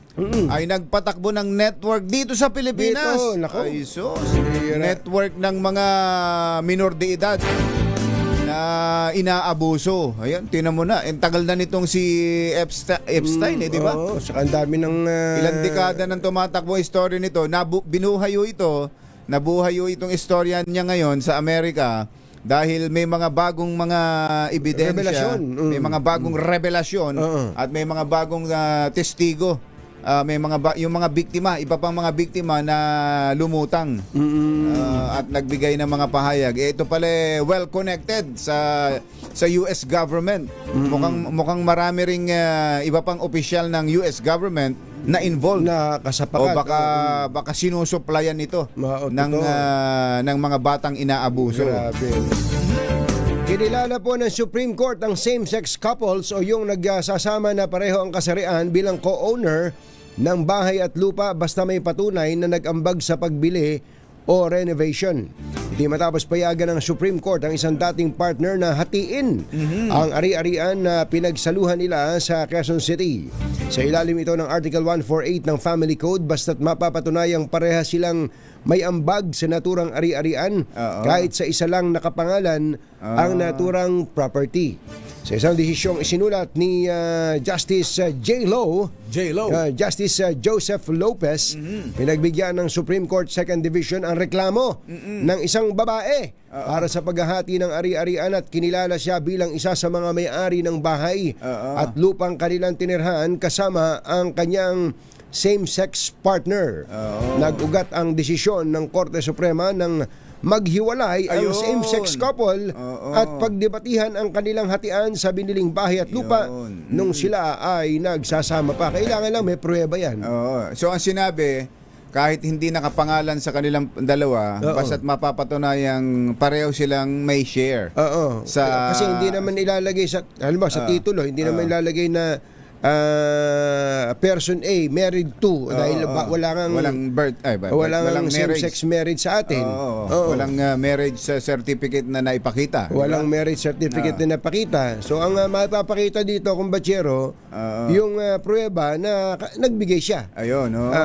ay nagpatakbo ng network dito sa Pilipinas. Ay sus, network ng mga minor de edad na inaabuso. Ayan, tinan mo na. Ang tagal na nitong si Epstein, di ba? Saka ang dami ng ilang dekada nang tumatakbo ang story nito. Binuhayo ito. Nabuhayo itong istorya niya ngayon sa Amerika dahil may mga bagong mga ebidensya, Revelasyon. may mga bagong revelasyon at may mga bagong testigo. May yung mga biktima, iba pang mga biktima na lumutang at nagbigay ng mga pahayag. Ito pala well connected sa US government. Mukhang marami ring iba pang opisyal ng US government na involved na kasapakat. O baka sinusuplayan ito ng mga batang inaabuso. Grabe. Kinilala po ng Supreme Court ang same-sex couples o yung nagsasama na pareho ang kasarian bilang co-owner ng bahay at lupa basta may patunay na nag-ambag sa pagbili o renovation. Hindi matapos payagan ng Supreme Court ang isang dating partner na hatiin ang ari-arian na pinagsaluhan nila sa Quezon City. Sa ilalim ito ng Article 148 ng Family Code, basta't mapapatunayang pareha silang may ambag sa naturang ari-arian kahit sa isa lang nakapangalan ang naturang property. Sa isang desisyong isinulat ni Justice Justice Joseph Lopez, pinagbigyan ng Supreme Court Second Division ang reklamo ng isang babae para sa paghahati ng ari-arian at kinilala siya bilang isa sa mga may-ari ng bahay at lupang kanilang tinirhan kasama ang kanyang same-sex partner. Nag-ugat ang desisyon ng Korte Suprema ng maghiwalay ang same-sex couple at pagdebatihan ang kanilang hatian sa biniling bahay at lupa nung sila ay nagsasama pa. Kailangan lang may pruweba yan. So ang sinabi, kahit hindi nakapangalan sa kanilang dalawa, basta't mapapatunayang pareho silang may share. Kasi hindi naman ilalagay sa sa titulo, hindi naman ilalagay na person A married to dahil walang same-sex marriage sa atin. Walang marriage certificate na naipakita. Walang marriage certificate na napakita. So ang mapapakita dito kung batsero, yung pruweba na nagbigay siya.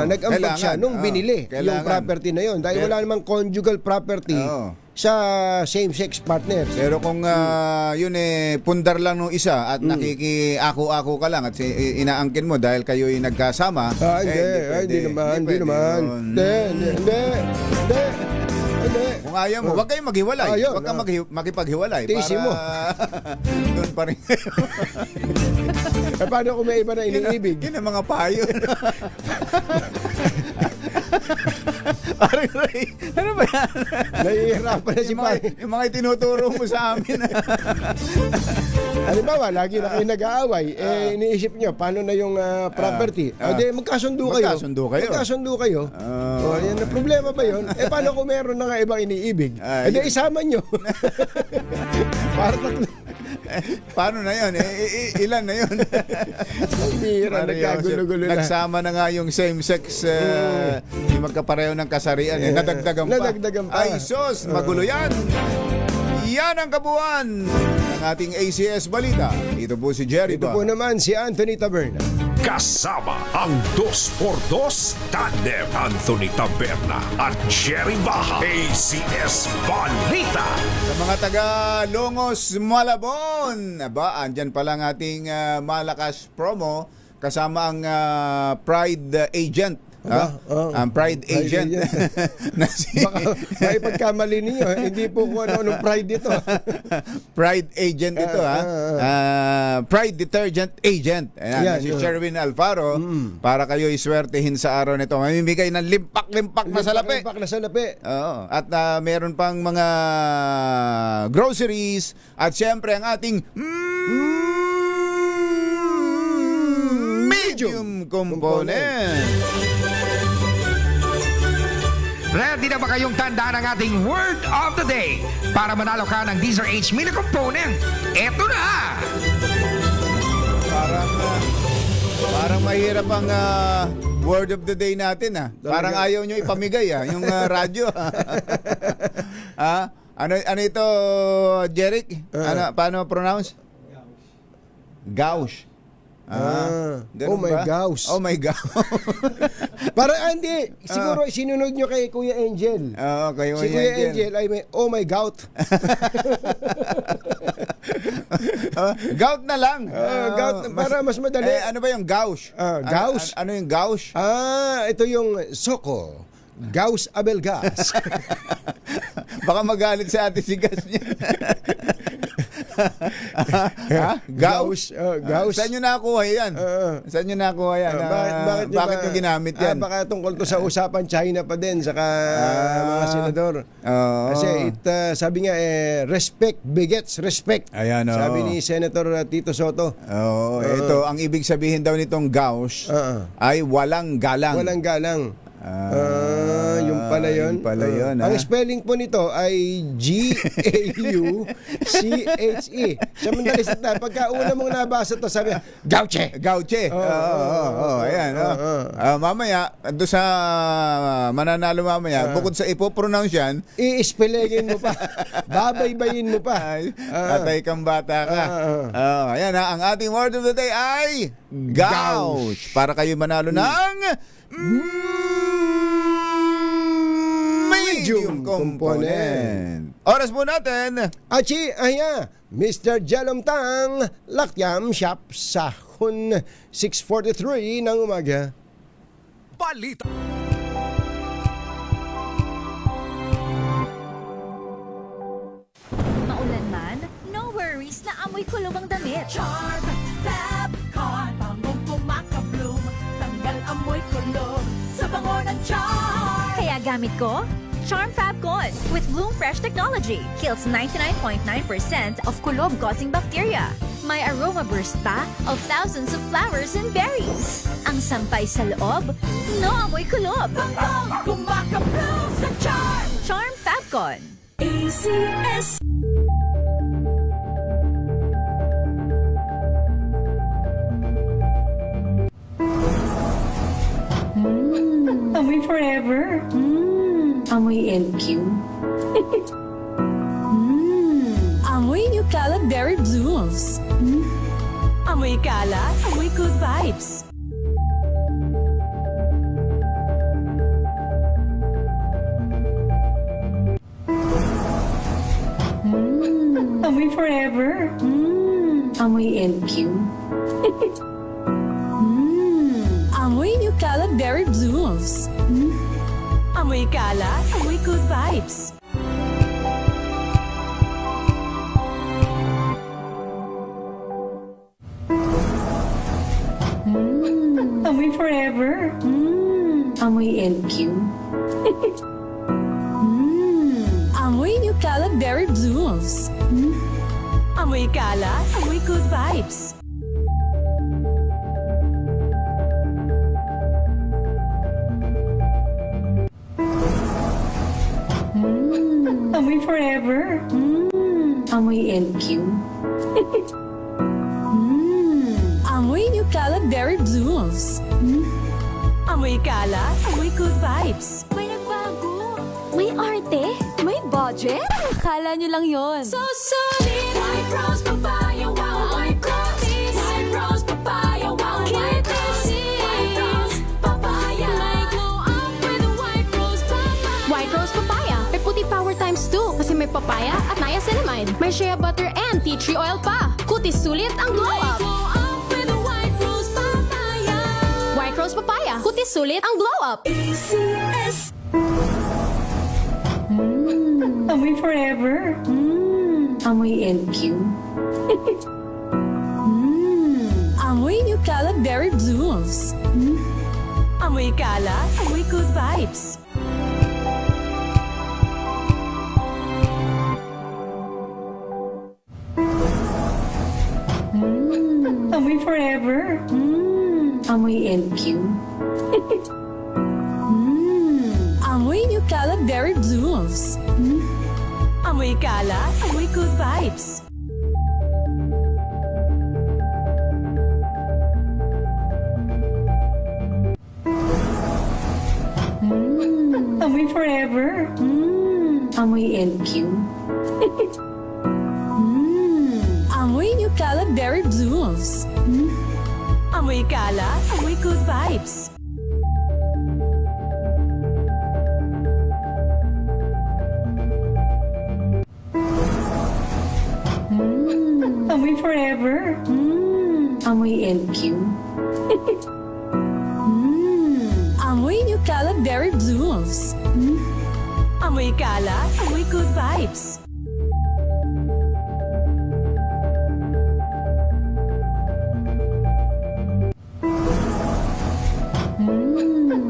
Nag-ambag siya nung binili yung property na yon dahil wala namang conjugal property sa same-sex partner. Pero kung yun pundar lang nung isa at nakiki-ako-ako ka lang at inaangkin mo dahil kayo'y nagkasama, hindi naman. Kung ayaw mo, huwag kayong maghiwalay. Huwag kang makipaghiwalay. Tiisin mo. Doon pa rin. Paano kung may iba na iniibig? Yun ang mga payo. Ano ba yan? Nahihirapan na si Pai. Yung mga itinuturo mo sa amin. Halimbawa, lagi na kayo nag-aaway, iniisip nyo, paano na yung property? Magkasundo kayo. Yan na problema ba yun? Paano kung meron na nga ibang iniibig? Isama nyo. Para tatlo. Paano na yun? Ilan na yun? Nagkagulo-gulo na. Nagsama na nga yung same-sex, yung magkapareho ng kasarian. Nadagdagan pa. Ay, sus, magulo yan. Yan ang kabuuan ng ating ACS Balita. Ito po si Jerry Ito po naman si Anthony Taberna. Kasama ang 2x2 tandem Anthony Taberna at Jerry Baha. ACS Balita. Sa mga taga Longos, Malabon, andyan pala ang ating malakas promo kasama ang Pride Agent. Ang Pride Agent. Baka ipagkamali ninyo, hindi po kung anong Pride ito. Pride Agent ito, Pride Detergent Agent. Ayan, si Sherwin Alfaro, para kayo iswertehin sa araw nito. Mamimigay ng limpak-limpak na salapi. At meron pang mga groceries at syempre ang ating medium component. Ready na ba kayong tandaan ang ating word of the day para manalo ka ng Deezer H Mini Component? Eto na! Parang mahirap ang word of the day natin. Parang ayaw nyo ipamigay yung radyo. Ano ito, Jeric? Paano pronounce? Gauche. Oh my gosh. Oh my God. Para hindi, siguro sinunod nyo kay Kuya Angel. Kay si Kuya Angel ay may oh my gout. Gout na lang. Gout para mas madali. Ano ba yung gauche? Gauche? Ano yung gauche? Ito yung soko. Gauss Abelgas. Baka magalit sa ate si Gas niya. Gauss. Gauss. Saan nyo nakuha yan? Saan nyo nakuha yan? Bakit nyo ginamit yan? Baka tungkol to sa usapan China pa din, saka mga senador. Kasi sabi nga, respect begets respect. Ayan, sabi ni Senator Tito Soto. Ito, ang ibig sabihin daw nitong Gauss ay walang galang. Walang galang. Yung pala yun. Ang spelling po nito ay G-A-U-C-H-E. Sa madalis na, pagka una mong nabasa to, sabi, Gauche. Ayan. Mamaya, doon sa mananalo mamaya, bukod sa ipopronounce yan, i-spellingin mo pa. Babaybayin mo pa. Atay kang bata ka. Ayan, ang ating word of the day ay Gauche. Para kayo manalo ng medium component. Oras po natin. Achi, Mr. Jalomtang, Lakyam Shop, Sahon, 6:43 ng umaga. Balita. Maulan man, no worries na amoy kulog ang damit. Charm Fabcon, bangong kumakabloom, tanggal amoy kulog sa bango ng Charm. Kaya gamit ko, Charm Fabcon with Bloom Fresh technology. Kills 99.9% of kulob-causing bacteria. May aroma burst pa of thousands of flowers and berries. Ang sampay sa loob, no amoy kulob. Bangong kumakabloom sa Charm. Charm Fabcon. ACS. Amoy forever. Amoy LQ. Amoy New Calad Berry Blooms. Amoy kalat, amoy good vibes. Amoy forever. Amoy LQ. Amoy New Calad Berry Blooms. Amoy kalat, amoy good vibes. Amoy forever. Amoy LQ. Amoy New Calad Berry Blooms. Amoy kalat, amoy good vibes. Amoy forever. Amoy LQ. Amoy New Calad Berry Blooms. Amoy kalat, amoy good vibes. May nagbago. May arte. May budget. Akala nyo lang yon. So solid. White Rose Papaya. Wow. White Rose. White Rose Papaya. Wow. White Rose. White Rose Papaya. May glow up with White Rose Papaya. White Rose Papaya. May puti power times 2 kasi may papaya at niacinamide. May shea butter and tea tree oil pa. Kutis sulit ang glow up. White Rose Papaya. Kutis sulit ang glow up. ACS. Amoy forever. Amoy LQ. Amoy New Calad Berry Blooms. Amoy kalat, amoy good vibes. Amoy forever. Amoy LQ. Amoy New Calad Berry Blooms. Amoy kalat, amoy good vibes. Amoy forever. Amoy LQ. Amoy New Calad Berry Blooms. Amoy kalat, amoy good vibes. Amoy forever. Amoy LQ. Amoy Amoy New Cala Berry Blooms. Amoy Cala, amoy good vibes.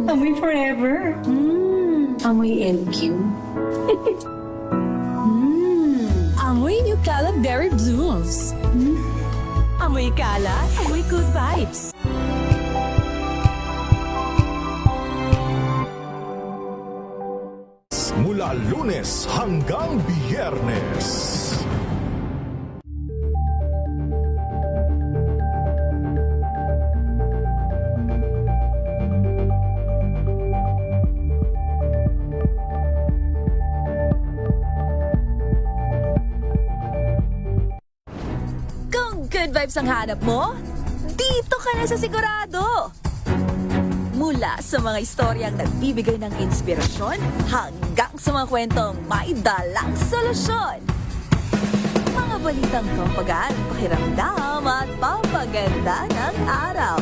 Amoy forever. Amoy LQ. Amoy New Cala Berry Blooms. Amoy Cala, amoy good vibes. Mula Lunes hanggang Biyernes. Kung good vibes ang hanap mo, dito ka na sa sigurado. Mula sa mga istoryang nagbibigay ng inspirasyon hanggang sa mga kwentong may dalang solusyon. Mga balitang pampagaan, pakiramdam at pampaganda ng araw.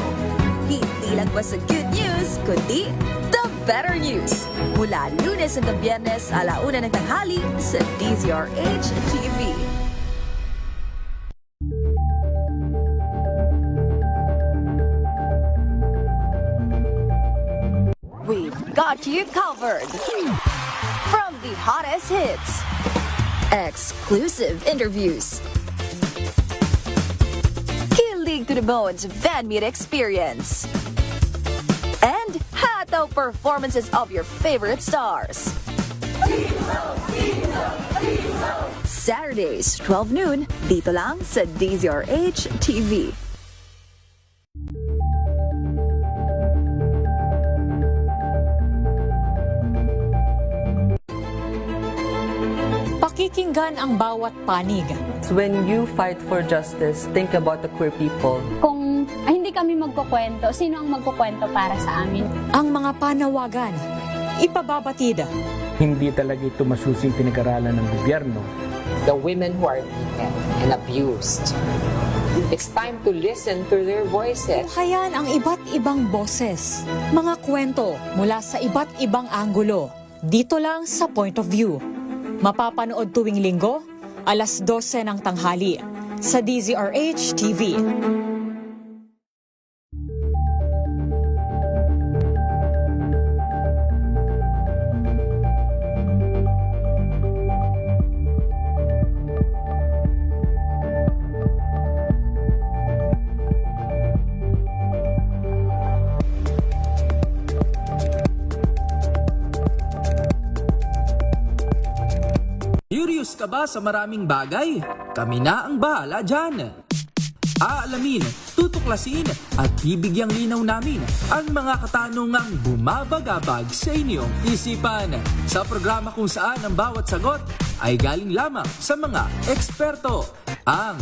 Hindi lang ba sa good news, kundi the better news. Mula Lunes hanggang Biyernes, 1:00 ng tanghali sa DZRH TV. We've got you covered. From the hottest hits, exclusive interviews, kilig to the bones fan meet experience, and hataw performances of your favorite stars. Saturdays, 12 noon, dito lang sa DZRH TV. Pakikinggan ang bawat panig. When you fight for justice, think about the queer people. Kung hindi kami magkukwento, sino ang magkukwento para sa amin? Ang mga panawagan, ipababatid. Hindi talaga ito masusing pinag-aralan ng gobyerno. The women who are beaten and abused. It's time to listen to their voices. Hayan ang iba't ibang boses. Mga kwento mula sa iba't ibang anggulo. Dito lang sa Point of View. Mapapanood tuwing linggo, 12:00 ng tanghali sa DZRH TV. Curious ka ba sa maraming bagay? Kami na ang bahala dyan. Aalamin, tutuklasin at bibigyang linaw namin ang mga katanungang bumabagabag sa inyong isipan. Sa programa kung saan ang bawat sagot ay galing lamang sa mga eksperto. Ang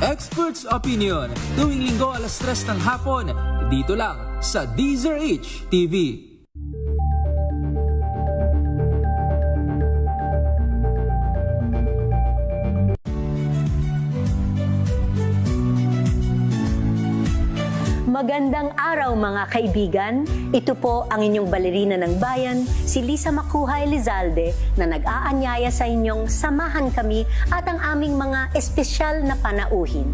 Expert's Opinion, tuwing linggo 3:00 ng hapon, dito lang sa DZRH TV. Magandang araw mga kaibigan. Ito po ang inyong balerina ng bayan, si Lisa Makuha Elizalde, na nag-aanyaya sa inyong samahan kami at ang aming mga espesyal na panauhin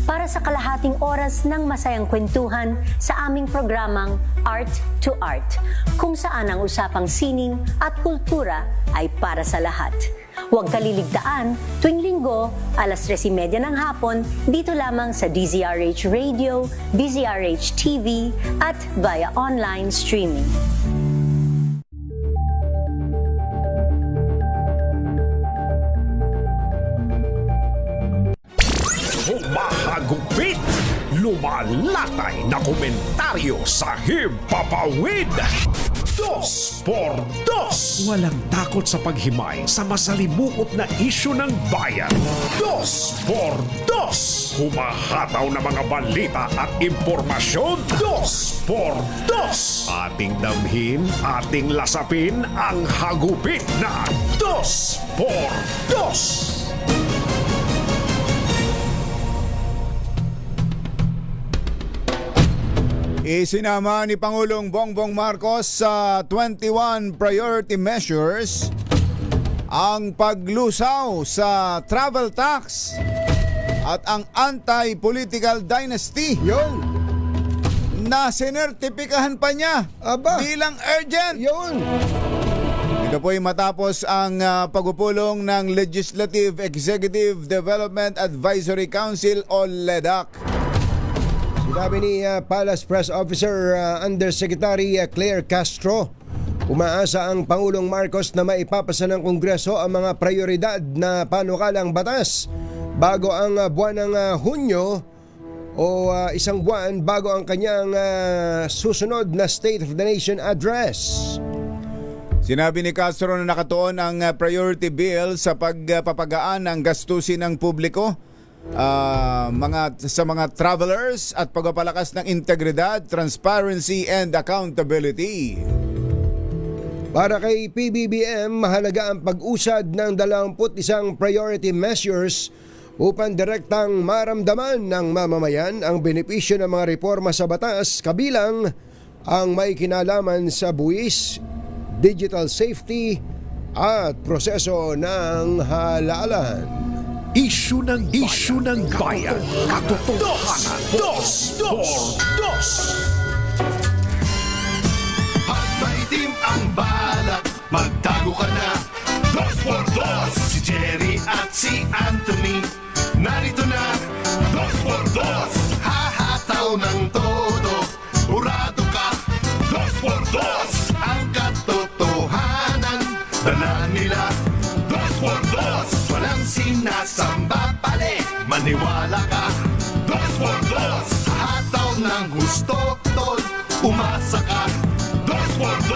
para sa kalahating oras ng masayang kwentuhan sa aming programang Art to Art, kung saan ang usapang sining at kultura ay para sa lahat. Huwag kaliligtaan, tuwing linggo, 3:30 ng hapon, dito lamang sa DZRH Radio, DZRH TV, at via online streaming. Humahagupit, lumalatay na komentaryo sa Himpapawid. 2x2. Walang takot sa paghimay sa masalimuot na isyu ng bayan. 2x2. Humahataw na mga balita at impormasyon. 2x2. Ating damhin, ating lasapin ang hagupit na 2x2. Isinama ni Pangulong Bongbong Marcos sa 21 priority measures ang paglusaw sa travel tax at ang anti-political dynasty. Yun. Na sinertipikahan pa niya bilang urgent. Yun. Ito po ay matapos ang pagpupulong ng Legislative Executive Development Advisory Council o LEDAC. Sinabi ni Palace Press Officer Undersecretary Claire Castro, umaasa ang Pangulong Marcos na maipapasa ng Kongreso ang mga prioridad na panukalang batas bago ang buwan ng Hunyo o isang buwan bago ang kanyang susunod na State of the Nation Address. Sinabi ni Castro na nakatuon ang priority bill sa pagpapagaan ng gastusin ng publiko sa mga travelers at pagpapalakas ng integridad, transparency and accountability. Para kay PBBM, mahalaga ang pag-usad ng 21 priority measures upang direktang maramdaman ng mamamayan ang benepisyo ng mga reforma sa batas, kabilang ang may kinalaman sa buwis, digital safety at proseso ng halalan. Isyu ng bayan. Katotohanan. Dos. At maitim ang balak, magtago ka na. 2x2. Si Jerry at si Anthony, narito na. 2x2. Hahataw ng todo, urado ka. 2x2. Ang katotohanan, dala nila. 2x2. Walang sinasamba pali, maniwala ka. 2x2. Hataw ng gusto, tol, umasa ka. 2x2.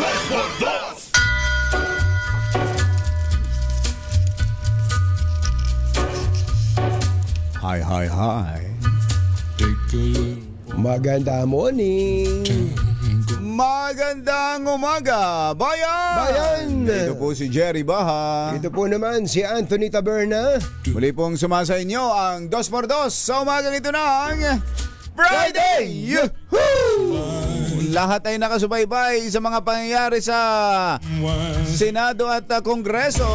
2x2. Hi. Maganda morning. Magandang umaga, bayan! Ito po si Jerry Baha. Ito po naman si Anthony Taberna. Muli pong sumasa inyo ang 2x2 sa umagang ito ng Friday! Lahat ay nakasubaybay sa mga pangyayari sa Senado at Kongreso.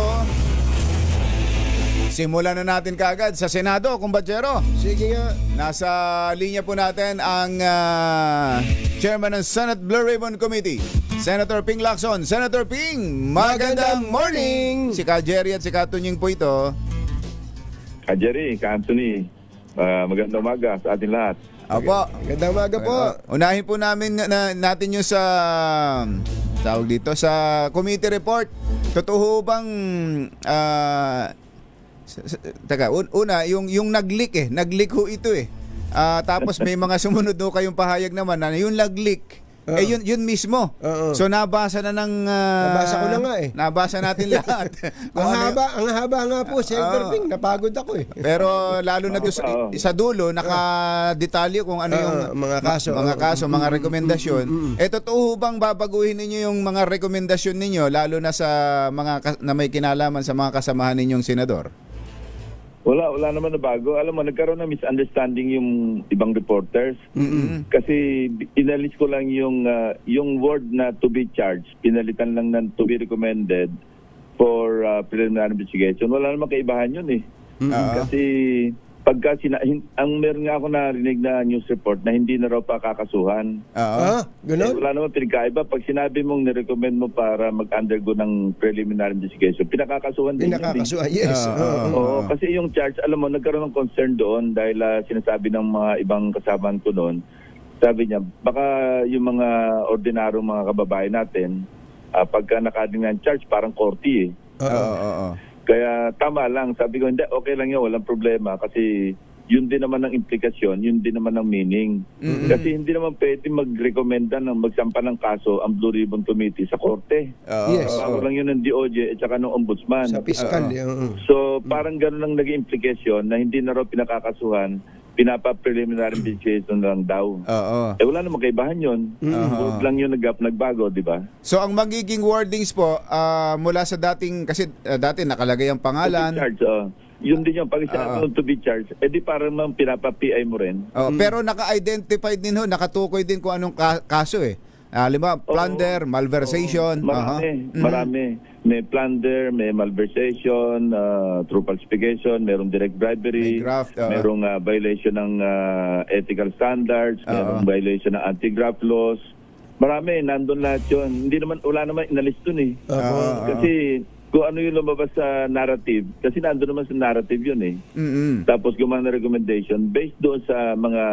Simulan na natin kaagad sa Senado, kumbachero. Sige nga. Nasa linya po natin ang Chairman ng Senate Blue Ribbon Committee, Senator Ping Lacson. Senator Ping, magandang morning! Si Ka Jerry at si Ka Tunying po ito. Ka Jerry, Ka Anthony, magandang umaga sa ating lahat. Apo. Magandang umaga po. Unahin po natin yung sa tawag dito sa committee report. Totoo bang una yung nag-leak nag-leak ho ito tapos may mga sumunod ho kayong pahayag naman na yung nag-leak yun mismo. So nabasa na ng nabasa ko na nga nabasa natin lahat. ang haba nga po, Senator Ping, napagod ako Pero lalo na sa dulo nakadetalye kung ano yung mga kaso, mga rekomendasyon. Totoo bang babaguhin ninyo yung mga rekomendasyon ninyo lalo na sa mga na may kinalaman sa mga kasamahan ninyong senador? Wala naman na bago. Alam mo, nagkaroon ng misunderstanding yung ibang reporters. Kasi inalis ko lang yung word na to be charged. Pinalitan lang ng to be recommended for preliminary investigation. Wala naman kaibahan yun Kasi pagka ang meron nga ako narinig na news report na hindi na raw pa kakasuhan. Ganun? Wala naman pinagkaiba. Pag sinabi mong nirecommend mo para mag-undergo ng preliminary investigation, pinakakasuhan din. Pinakakasuhan, yes. Oo, kasi yung charge, alam mo, nagkaroon ng concern doon dahil sinasabi ng mga ibang kasamaan ko noon, sabi niya, baka yung mga ordinarong mga kababayan natin, pagka nakading ng charge, parang korte Kaya tama lang, sabi ko, hindi, okay lang yun, walang problema kasi yun din naman ang implikasyon, yun din naman ang meaning. Kasi hindi naman pwede mag-recommenda ng magsampa ng kaso ang Blue Ribbon Committee sa korte. Yes. Bago lang yun ng DOJ at saka ng Ombudsman. Sa piskal. So parang ganun ang naging implikasyon na hindi na raw pinakakasuhan, pinapa-preliminary investigation lang daw. Wala namang kaibahan yun. Huwag lang yun nagbago, di ba? So ang magiging wordings po mula sa dating, kasi dati nakalagay ang pangalan. yun din yung pag isa to be charged, edi parang pinapa-PI mo rin. Pero naka-identified din ho, nakatukoy din kung anong kaso eh. Halimbawa, plunder, malversation. Marami. May plunder, may malversation, true falsification, merong direct bribery, May graft, merong violation ng ethical standards, merong violation ng anti-graft laws. Marami, nandun lahat yun. Wala naman inalis dun eh. Kasi kung ano yung lumabas sa narrative, kasi nandun naman sa narrative yun eh. Tapos gumawa ng recommendation based doon sa mga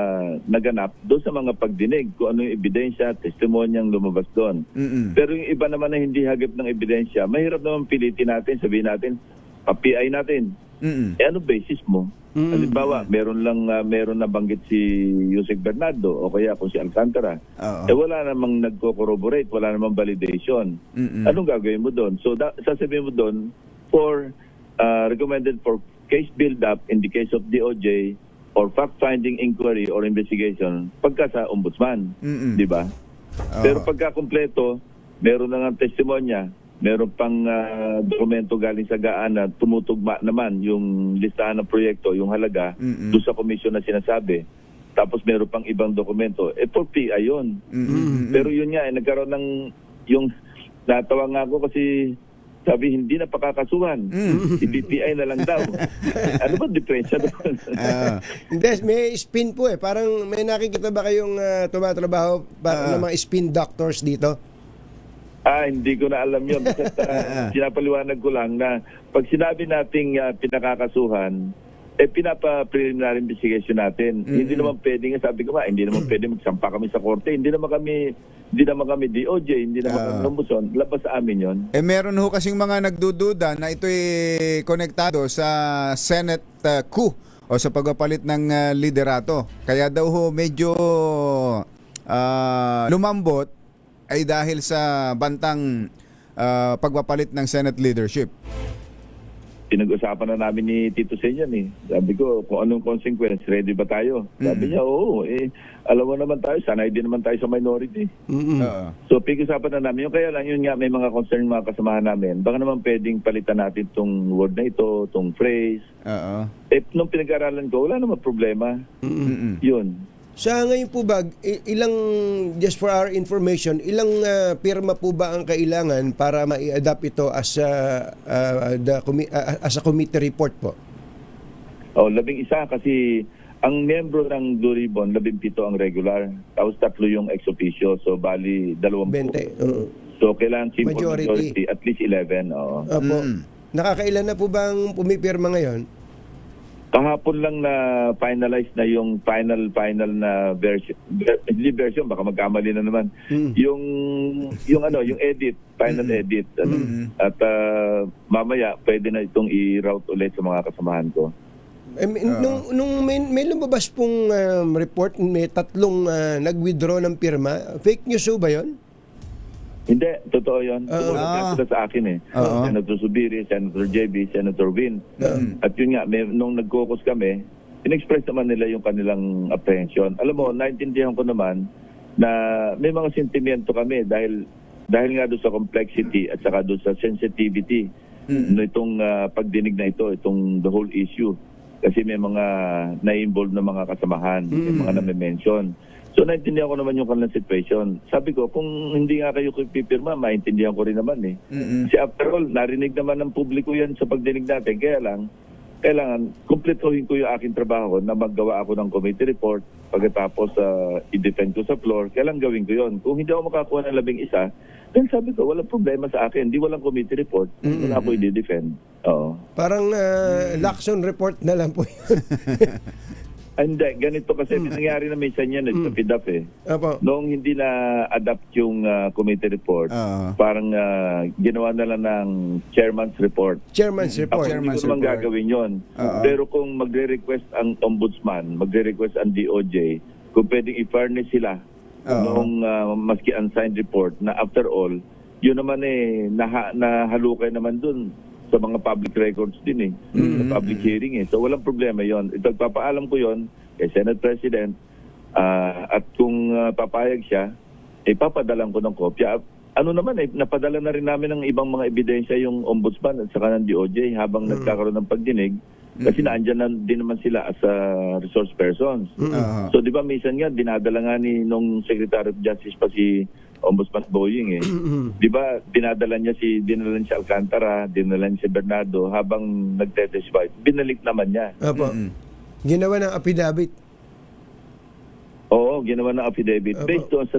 naganap, doon sa mga pagdinig, kung ano yung ebidensya, testimonyang lumabas doon. Pero yung iba naman na hindi hagip ng ebidensya, mahirap naman pilitin natin, sabihin natin, pa-PI natin. Ano basis mo? Halimbawa, meron na banggit si Yusek Bernardo o kaya kung si Alcantara. Wala namang nagko-corroborate, wala namang validation. Anong gagawin mo doon? So, sasabihin mo doon, recommended for case build-up in the case of DOJ or fact-finding inquiry or investigation pagka sa ombudsman. Di ba? Pero pagka kumpleto, meron na ng testimonya, meron pang dokumento galing sa GAA na tumutugma naman yung listahan ng proyekto, yung halaga, doon sa komisyon na sinasabi. Tapos meron pang ibang dokumento. For PI yun. Pero yun nga, nagkaroon ng, yung natawa nga ako kasi sabi hindi na pakakasuhan. I-PI na lang daw. Ano ba diferensya doon? Hindi, may spin po eh. Parang may nakikita ba kayong tumatrabaho ng mga spin doctors dito? Hindi ko na alam yun. Sinapaliwanag ko lang na pag sinabi nating pinakakasuhan, pinapa-preliminary investigation natin. Hindi naman pwede nga, sabi ko nga, hindi naman pwede magsampa kami sa korte. Hindi naman kami DOJ, hindi naman kami ombudsman. Labas sa amin yun. Meron ho kasing mga nagdududa na ito'y konektado sa Senate coup o sa pagpapalit ng liderato. Kaya daw ho medyo lumambot ay dahil sa bantang pagpapalit ng Senate leadership. Pinag-usapan na namin ni Tito Sen yan eh. Sabi ko, kung anong consequence, ready ba tayo? Sabi niya, oo. Alam mo naman tayo, sanay din naman tayo sa minority. So, pinag-usapan na namin. Yung kaya lang, yun nga, may mga concern mga kasamahan namin. Baka naman pwedeng palitan natin tong word na ito, tong phrase. Nung pinag-aralan ko, wala naman problema. Yun. Sa ngayon po ba, ilang, just for our information, ilang pirma po ba ang kailangan para ma-adapt ito as a committee report po? 11 kasi ang membro ng Blue Ribbon, 17 ang regular, tapos 3 yung ex officio, so bali 20. So kailangan simple majority, at least 11. Opo. Nakakailan na po bang pumipirma ngayon? Kahapon lang na finalize na yung final na version. Hindi version, baka magkamali na naman. Yung edit, final edit. At mamaya pwede na itong i-route ulit sa mga kasamahan ko. Nung may lumabas pong report, may 3 nag-withdraw ng pirma. Fake news ba yun? Hindi, totoo yun. Tumulat sa akin eh. Senator Subiri, Senator JB, Senator Win. At yun nga, nung nag-caucus kami, in-express naman nila yung kanilang apprehension. Alam mo, naintindihan ko naman na may mga sentimento kami dahil nga doon sa complexity at saka doon sa sensitivity nitong pagdinig na ito, itong the whole issue. Kasi may mga na-involved na mga kasamahan, may mga na-mention. So, naintindihan ko naman yung kanilang situation. Sabi ko, kung hindi nga kayo pipirma, maintindihan ko rin naman eh. Kasi after all, narinig naman ng publiko yan sa pagdinig natin. Kaya lang, kailangan kumpletuhin ko yung aking trabaho na maggawa ako ng committee report pagkatapos i-defend ko sa floor. Kailangan gawin ko yun. Kung hindi ako makakuha ng 11, then sabi ko, walang problema sa akin. Hindi walang committee report. Wala ako i-defend. Parang Lacson report na lang po yun. Hindi, ganito kasi nangyari na minsan yan sa PIDAP eh. Noong hindi na adapt yung committee report, parang ginawa na lang ng chairman's report. Chairman's report. Hindi ko naman gagawin yun. Pero kung magre-request ang ombudsman, magre-request ang DOJ, kung pwedeng i-furnish sila noong maski unsigned report na after all, yun naman eh, nahalukay naman dun sa mga public records din eh, sa public hearing eh. So walang problema yon. Ipagpapaalam ko yon kay Senate President at kung papayag siya, papadalan ko ng kopya. Ano naman napadala na rin namin ng ibang mga ebidensya yung ombudsman at saka ng DOJ habang nagkakaroon ng pagdinig Kasi naandyan na din naman sila as resource persons. So di ba minsan nga dinadala nga nung Secretary of Justice pa si Ombudsman Boying Di ba dinala niya si Alcantara, dinala niya si Bernardo habang nagte-testify. Binalik naman niya. Opo. Ginawa ng affidavit. Oo, ginawa ng affidavit based doon sa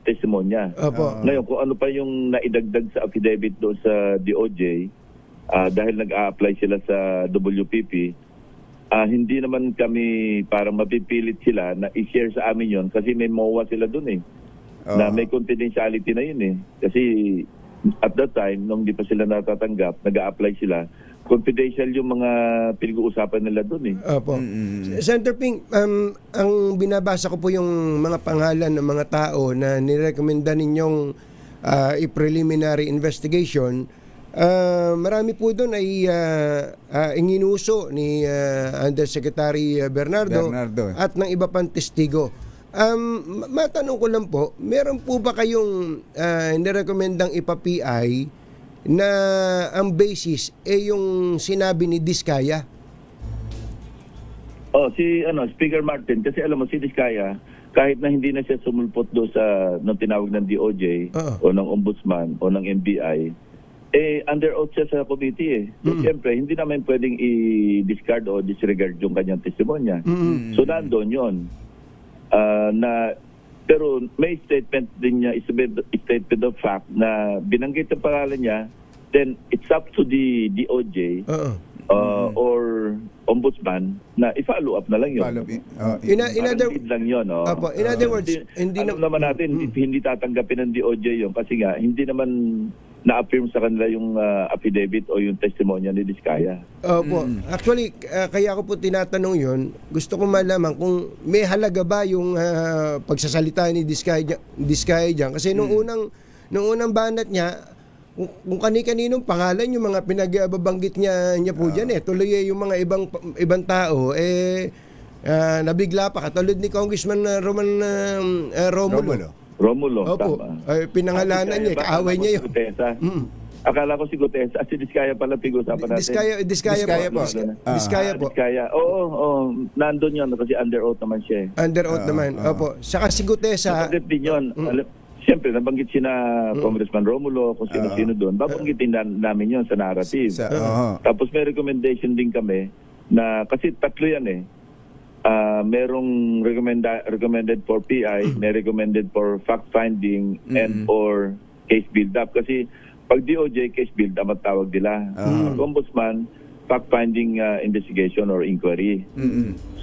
testimonya. Ngayon, kung ano pa yung naidagdag sa affidavit doon sa DOJ, dahil nag-a-apply sila sa WPP, hindi naman kami parang mapipilit sila na i-share sa amin yon kasi may MOA sila doon na may confidentiality na yun Kasi at that time, nung di pa sila natatanggap, nag-a-apply sila, confidential yung mga pinag-uusapan nila doon Opo. Senator Ping, ang binabasa ko po yung mga pangalan ng mga tao na nirekomenda ninyong i-preliminary investigation. Marami po doon ay inginuso ni Undersecretary Bernardo at ng iba pang testigo. Matanong ko lang po, meron po ba kayong nirekomendang ipa-PI na ang basis yung sinabi ni Diskaya? Speaker Martin, kasi alam mo si Diskaya, kahit na hindi na siya sumulpot do sa nung tinawag ng DOJ o ng Ombudsman o ng NBI, under oath siya sa committee So siyempre, hindi naman pwedeng i-discard o disregard yung kanyang testimonya. So nandoon yun. Pero may statement din niya, statement of fact na binanggit ang pangalan niya, then it's up to the DOJ or Ombudsman na i-follow up na lang yun. In other words, alam naman natin, hindi tatanggapin ng DOJ yun kasi nga, hindi naman na-affirm sa kanila yung affidavit o yung testimonya ni Diskaya. Opo. Actually, kaya ko po tinatanong yun, gusto ko malaman kung may halaga ba yung pagsasalita ni Diskaya dyan. Kasi nung unang banat niya, kung kani-kaninong pangalan yung mga pinagbabanggit niya po dyan tuloy yung mga ibang tao nabigla pa katulad ni Congressman Romulo. Opo. Pinangalanan niya, kaaway niya yun. Akala ko si Gutesa. Si Diskaya pala pag-usapan natin. Diskaya po. Oo. Nandun yun kasi under oath naman siya. Under oath naman. Opo. Saka si Gutesa. Nabanggit din yun. Siyempre, nabanggit sina Congressman Romulo, kung sino-sino doon. Babanggitin namin yun sa narrative. Tapos may recommendation din kami na, kasi tatlo yan merong recommended for PI, may recommended for fact-finding and or case build-up. Kasi pag DOJ, case build-up ang tawag nila. Ombudsman, fact-finding investigation or inquiry.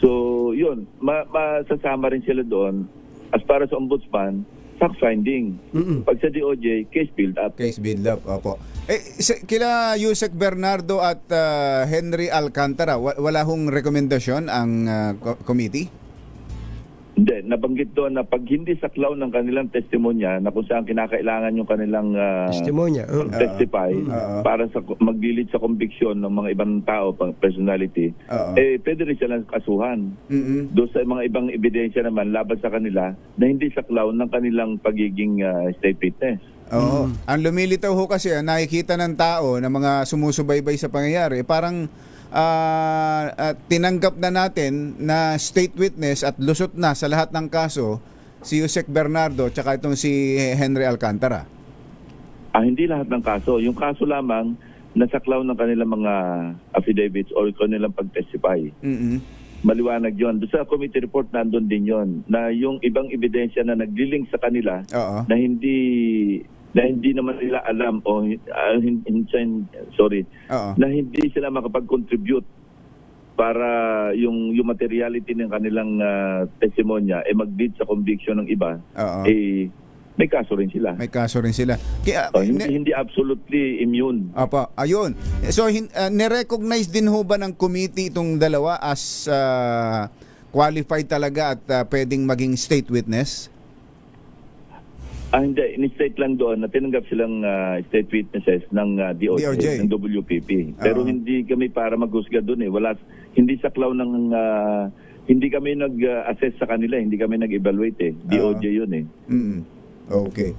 So, yun. Masasama rin sila doon. As para sa Ombudsman, fact-finding. Pag sa DOJ, case build-up. Case build-up, opo. Kila Yusek Bernardo at Henry Alcantara, wala hong rekomendasyon ang committee? Hindi. Nabanggit doon na pag hindi saklaw ng kanilang testimonya na kung saan kinakailangan yung kanilang testimonya testify para sa maglilid sa conviction ng mga ibang tao, personality, pwede rin silang kasuhan. Doon sa mga ibang ebidensya naman laban sa kanila na hindi saklaw ng kanilang pagiging state witness. Ang lumilitaw ho kasi, nakikita ng tao na mga sumusubaybay sa pangyayari, parang tinanggap na natin na state witness at lusot na sa lahat ng kaso si Yusek Bernardo tsaka itong si Henry Alcantara. Hindi lahat ng kaso. Yung kaso lamang nasaklaw ng kanilang mga affidavits or kanilang pag-testify. Maliwanag yun. Doon sa committee report nandun din yun na yung ibang ebidensya na naglilink sa kanila na hindi naman nila alam o na hindi sila makapag-contribute para yung materiality ng kanilang testimonya mag-lead sa conviction ng iba, may kaso rin sila. Kaya, hindi absolutely immune. Ayun. So, nirecognize din ho ba ng committee itong dalawa as qualified talaga at pwedeng maging state witness? Hindi. In-state lang doon na tinanggap silang state witnesses ng DOJ, ng WPP. Pero hindi kami para maghusga doon hindi saklaw ng hindi kami nag-assess sa kanila, hindi kami nag-evaluate DOJ yun Okay.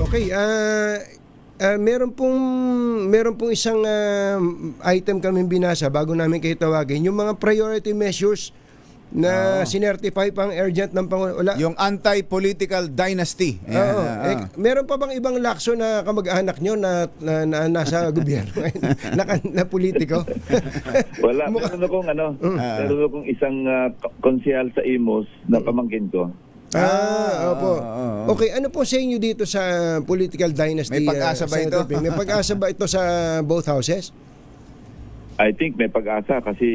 Okay, Meron pong isang item kaming binasa bago namin kayo tawagin, yung mga priority measures na sinertify pang urgent ng Pangulo. Yung anti-political dynasty. Oo. Meron pa bang ibang lakso na kamag-anak nyo na nasa gobyerno, na politiko? Wala. Meron akong isang konsehal sa Imus na pamangkin ko. Opo. Okay, ano po sa inyo dito sa political dynasty? May pag-asa ba ito? May pag-asa ba ito sa both houses? I think may pag-asa kasi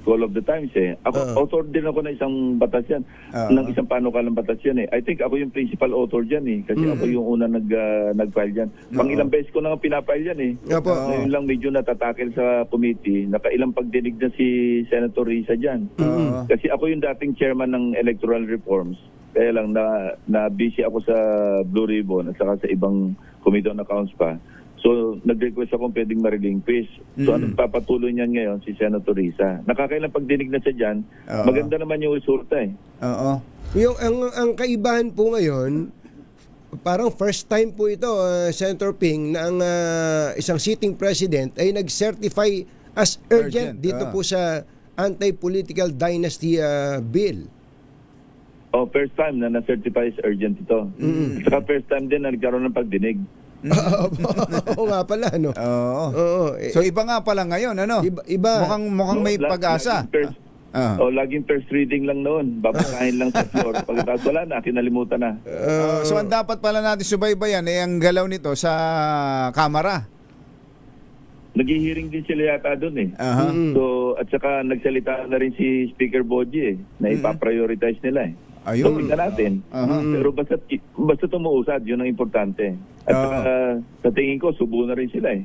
call of the times eh. Author din ako ng isang batas yan. Ng isang panukalang batas yan eh. I think ako yung principal author dyan eh. Kasi ako yung una nag-file dyan. Pang-ilang beses ko na nga pinapile yan eh. Ngayon lang medyo natatakil sa committee. Nakailang pagdinig na si Senator Risa dyan. Kasi ako yung dating chairman ng electoral reforms. Kaya lang na busy ako sa Blue Ribbon at saka sa ibang committee on accounts pa. So, nag-request akong pwedeng ma-relinquish. So, anong papatuloy niyan ngayon? Si Senator Risa. Nakakailang pagdinig na siya dyan, maganda naman yung resulta eh. Yung, ang kaibahan po ngayon, parang first time po ito, Senator Ping, na ang isang sitting president ay nag-certify as urgent dito po sa anti-political dynasty bill. First time na na-certify as urgent ito. Saka first time din na nagkaroon ng pagdinig. Oo nga pala, no? Oo. So iba nga pala ngayon, ano? Iba. Mukhang may pag-asa. Laging first reading lang noon. Babakain lang sa floor. Pagkatapos wala na, kinalimutan na. So ang dapat pala natin subaybayan ay ang galaw nito sa Kamara. Nag-hearing din sila yata doon eh. So, at saka nagsalita na rin si Speaker Boji eh, na ipaprioritize nila eh. So, tingnan natin. Pero basta tumuusad, yun ang importante. At saka, sa tingin ko, subo na rin sila eh.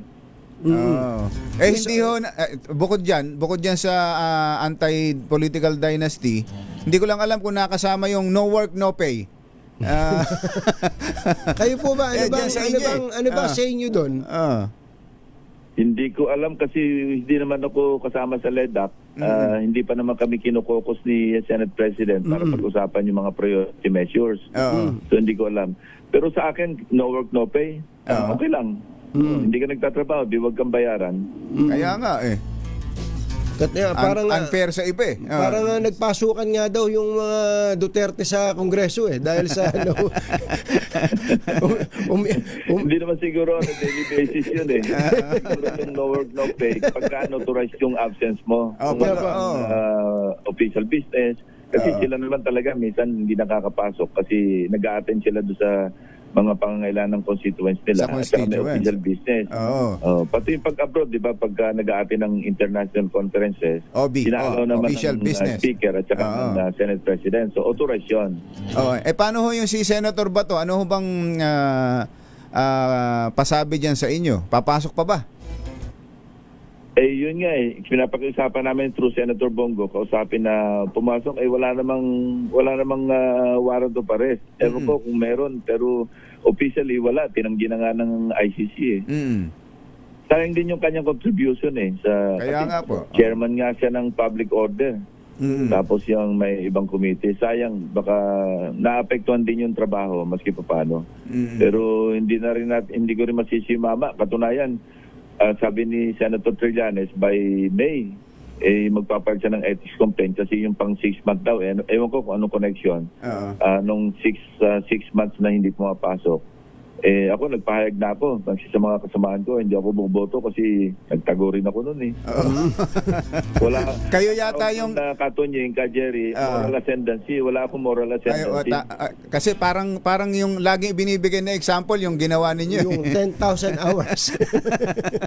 Hindi ho, bukod dyan sa anti-political dynasty, hindi ko lang alam kung nakasama yung no work, no pay. Kayo po ba? Ano ba sa inyo doon? Hindi ko alam kasi hindi naman ako kasama sa LEDAC. Hindi pa naman kami kinukokos ni Senate President para pag-usapan yung mga priority measures. So hindi ko alam. Pero sa akin, no work, no pay. Okay lang. Hindi ka nagtatrabaho, di wag kang bayaran. Kaya nga eh. Parang unfair sa iba eh. Parang nagpasukan nga daw yung mga Duterte sa Kongreso eh dahil sa Hindi naman siguro on a daily basis yun eh. Siguro yung no work, no pay. Pagka authorized yung absence mo. Official business. Kasi sila naman talaga minsan hindi nakakapasok kasi nag-a-attend sila doon sa mga pangangailangan ng constituents nila at saka may official business. Pati yung pag-abroad, di ba, pagka nag-a-attend ng international conferences, inaalaw naman ng speaker at saka ng Senate President. So, authorized yun. Paano ho yung si Senator Bato? Ano ho bang pasabi dyan sa inyo? Papasok pa ba? Yun nga eh. Pinapakiusapan namin through Senator Bongo, kausapin na pumasok, wala namang warrant of arrest. Ewan ko kung meron, pero officially wala. Tinanggi na nga ng ICC eh. Sayang din yung kanyang contribution eh. Kaya nga po. Chairman nga siya ng public order. Tapos yung may ibang committee. Sayang, baka naapektuhan din yung trabaho, maski pa paano. Pero hindi ko rin masisimama. Katunayan, sabi ni Senator Trillanes, by May, magpapile siya ng ethics complaint kasi yung pang 6 months daw. Ewan ko kung anong connection. Nung 6 months na hindi pumapasok. Ako nagpahayag na ako sa mga kasamahan ko, hindi ako bumoto kasi nagtago rin ako noon eh. Wala. Kayo yata yung Katunying ka Jerry, moral ascendancy, wala akong moral ascendancy. Kasi parang yung laging binibigay na example yung ginawa ninyo. Yung 10,000 hours.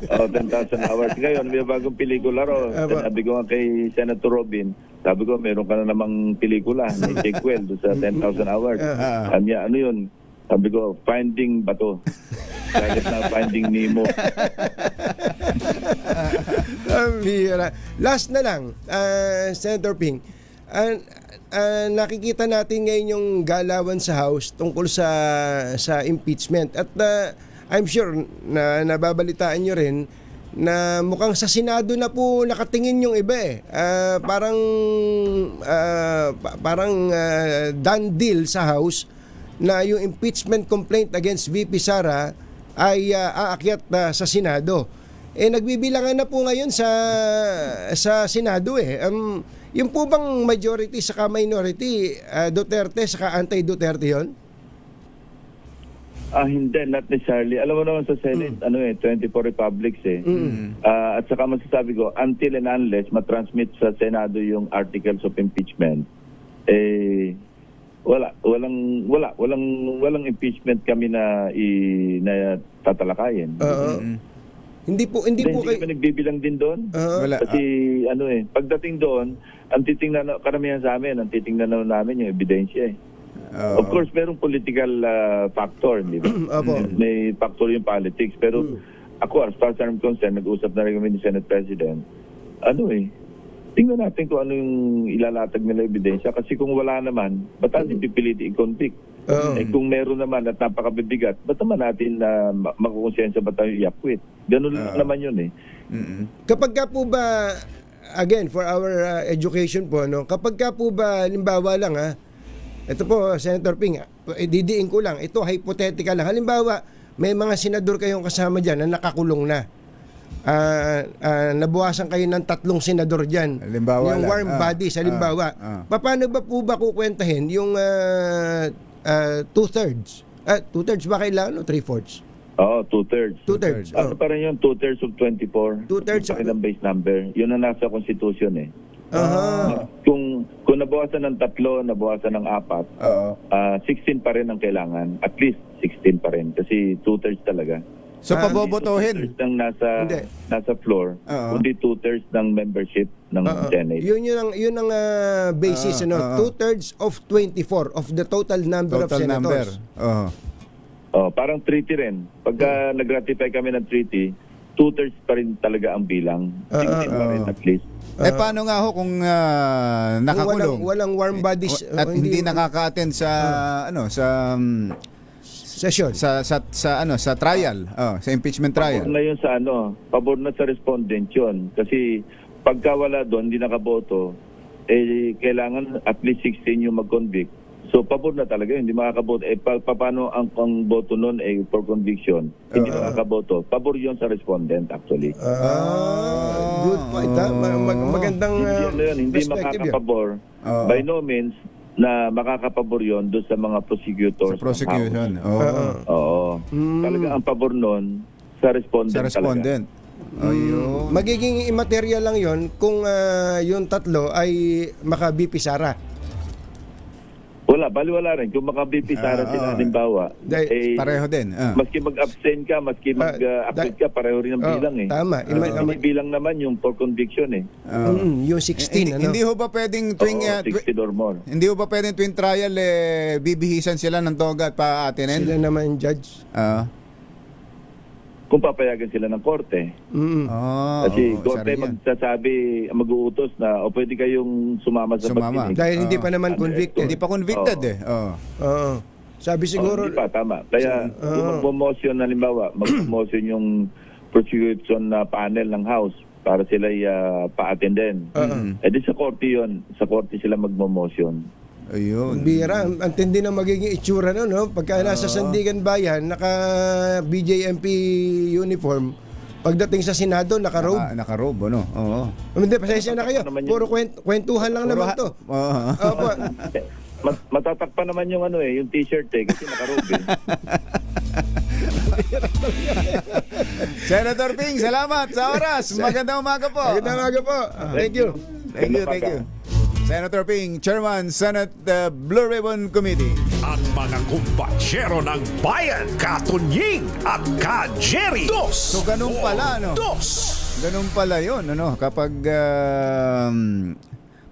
10,000 hours. Ngayon, may bagong pelikula ro. Sabi ko nga kay Senator Robin, sabi ko meron ka na namang pelikula ni sequel sa 10,000 hours. Ano yun? Sabi ko, Finding Bato. Kaya na Finding Nemo. Last na lang, Senator Ping. Nakikita natin ngayon yung galawan sa House tungkol sa impeachment. At I'm sure na nababalitaan nyo rin na mukhang sa Senado na po nakatingin yung iba eh. Parang done deal sa House na yung impeachment complaint against VP Sara ay aakyat sa Senado. Nagbibilangan na po ngayon sa Senado yung po bang majority saka minority, Duterte saka anti-Duterte yon? Hindi, not necessarily. Alam mo naman sa Senate, 24 republics eh. At saka masasabi ko, until and unless matransmit sa Senado yung articles of impeachment, walang impeachment kami na tatalakayin. Hindi po kayo nagbibilang din doon. Kasi pagdating doon, ang titingnan karamihan sa amin, ang titingnan namin yung ebidensya eh. Of course, merong political factor, di ba? May factor yung politics. Pero ako, as far as I'm concerned, nag-usap na rin kami ni Senate President. Tingnan natin kung ano yung ilalatag nila ebidensya. Kasi kung wala naman, ba't natin pipiliti i-convict? Kung meron naman at napakabibigat, ba't naman natin makukonsensya ba tayo i-acquit? Ganun naman yun eh. Kapag ka po ba, again, for our education po, kapag ka po ba, halimbawa lang ito po, Senator Ping, didiin ko lang, ito hypothetical lang. Halimbawa, may mga senador kayong kasama dyan na nakakulong na. Nabuwasan kayo ng 3 senador dyan. Halimbawa yung lang. warm bodies, halimbawa. Paano ba po ba kukwentahin yung 2/3? 2/3 ba kailangan o 3/4? Oo, 2/3. 2/3. Ano pa rin yung 2/3 of 24? 2/3 sa kanilang base number. Yun ang nasa Constitution eh. Kung nabawasan ng 3, nabawasan ng 4, 16 pa rin ang kailangan. At least 16 pa rin. Kasi 2/3 talaga. So pabobotohin? 2/3 ng nasa floor, kundi 2/3 ng membership ng Senate. Yun ang basis, 2/3 of 24 of the total number of senators. Parang treaty rin. Pagka nag-ratify kami ng treaty, 2/3 pa rin talaga ang bilang. 16 pa rin at least. Paano nga ho kung nakakulong? Walang warm bodies at hindi nakaka-attend sa session sa trial, sa impeachment trial. Pabor na yun pabor na sa respondent yun. Kasi pagka wala doon, hindi nakaboto, kailangan at least 16 yung mag-convict. So pabor na talaga yun, hindi makakaboto. Paano ang boto nun for conviction? Hindi makakaboto. Pabor yun sa respondent actually. Good point. Magandang hindi makakapabor. By no means na makakapabor yun doon sa mga prosecutors. Sa prosecution. Talaga ang pabor nun sa respondent. Magiging immaterial lang yon kung yung 3 ay maka-BP Sara. Baliwala rin. Kung maka-BP Sara sila, halimbawa, pareho din. Maski mag-abstain ka, maski mag-acquit ka, pareho rin ang bilang eh. Tama. Bilang naman yung for conviction eh. Yung 16, Hindi ho ba pwedeng 16 or more. Hindi ho ba pwedeng tuwing trial bibihisan sila ng toga at paatinin? Sila naman judge. Kung papayagan sila ng korte. Kasi korte magsasabi, mag-uutos na pwede kayong sumama sa pagdinig. Dahil hindi pa naman convicted. Hindi pa convicted Sabi siguro. Hindi pa, tama. Kaya kung mag-motion, halimbawa, mag-motion yung prosecution na panel ng House para sila pa-attenden. Di sa korte yun. Sa korte sila mag-motion. Ayun. Bira, ang tindi na magiging itsura no? Pagka nasa Sandigan Bayan, naka BJMP uniform, pagdating sa Senado, naka-robe. Naka-robe, Hindi, pasensya na kayo. Puro kwentuhan lang naman to. Matatakpan naman yung yung t-shirt kasi naka-robe Senator Ping, salamat sa oras. Magandang umaga po. Magandang umaga po. Thank you. Thank you. Senator Ping, Chairman, Senate Blue Ribbon Committee. At mga kumbatsero ng bayan, Katunying at Ka-Jerry. So ganun pala, Ganun pala yun, kapag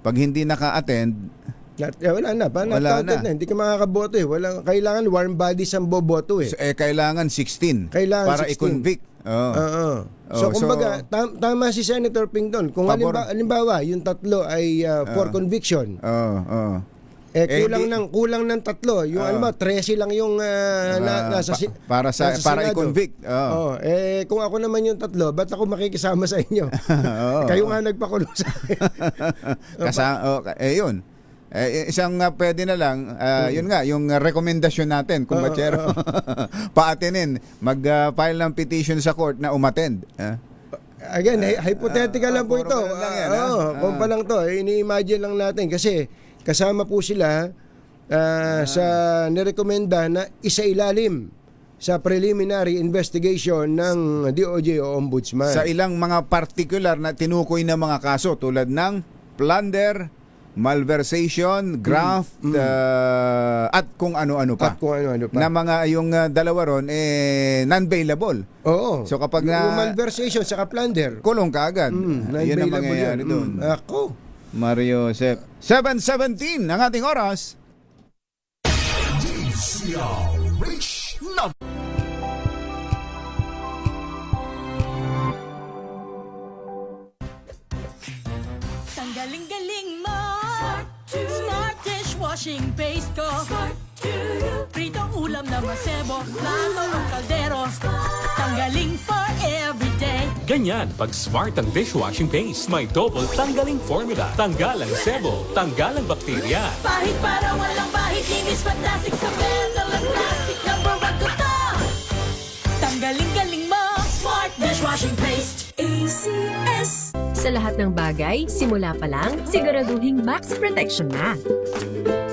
pag hindi naka-attend, wala na. Hindi ka makakaboto kailangan warm bodies ang boboto kailangan 16 para 16. I-convict. So kumbaga, tama si Senator Ping doon. Kung halimbawa, yung 3 ay for conviction. Kulang ng 3. Yung 13 lang yung nasa para i-convict. Kung ako naman yung 3, ba't ako makikisama sa inyo? Kayo nga nagpakulong sa akin. Yun. Isang pwede na lang, yun nga, yung rekomendasyon natin, kung Bachero, paatinin, mag-file ng petition sa court na umattend. Again, hypothetical lang po ito. lang yan, Kung pa lang to, ini-imagine lang natin kasi kasama po sila sa nirekomenda na isailalim sa preliminary investigation ng DOJ o Ombudsman. Sa ilang mga particular na tinukoy na mga kaso tulad ng plunder, malversation, graft, at kung ano-ano pa. Na mga yung dalawa ron non-bailable. Oo. So kapag yung malversation sa plunder, kulong ka agad. Yun ang mangyayari doon. Ako. Mario Josep. 7:17 ang ating oras. Galing-galing mo. Smart dishwashing paste ko. Pritong ulam na masebo. Plato ng kaldero. Tanggaling for everyday. Ganyan pag smart ang dishwashing paste. May double tanggaling formula. Tanggalang sebo, tanggalang bakterya. Pahit para walang pahit. Linis fantastic sa metal at plastic. Number 1 ko to. Tanggaling-galing mo. Smart dishwashing paste. ACS. Sa lahat ng bagay, simula pa lang, siguraduhing max protection na.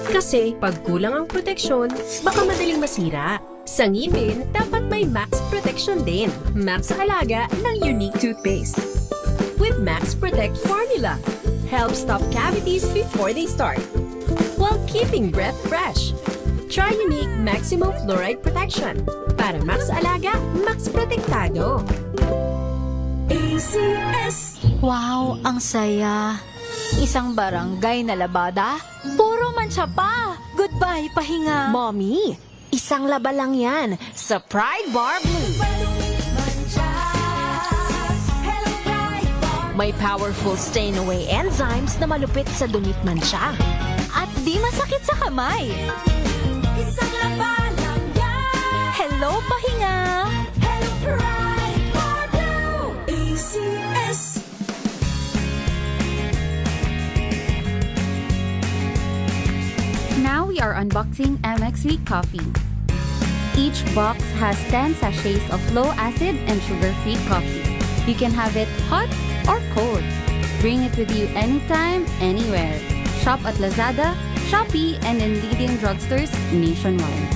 Kasi pag kulang ang proteksyon, baka madaling masira. Sa ngipin, dapat may max protection din. Max sa alaga ng unique toothpaste. With Max Protect formula, helps stop cavities before they start, while keeping breath fresh. Try unique maximum fluoride protection. Para max alaga, max protektado. ACS. Wow, ang saya. Isang barangay na labada, puro mancha pa. Goodbye, pahinga. Mommy, isang laba lang yan sa Pride Bar Blue. May powerful stain-away enzymes na malupit sa dumit mancha. At di masakit sa kamay. Isang laba lang yan. Hello, pahinga. Hello, Pride Bar Blue. ACS. Now we are unboxing MXV coffee. Each box has 10 sachets of low-acid and sugar-free coffee. You can have it hot or cold. Bring it with you anytime, anywhere. Shop at Lazada, Shopee, and in leading drugstores nationwide.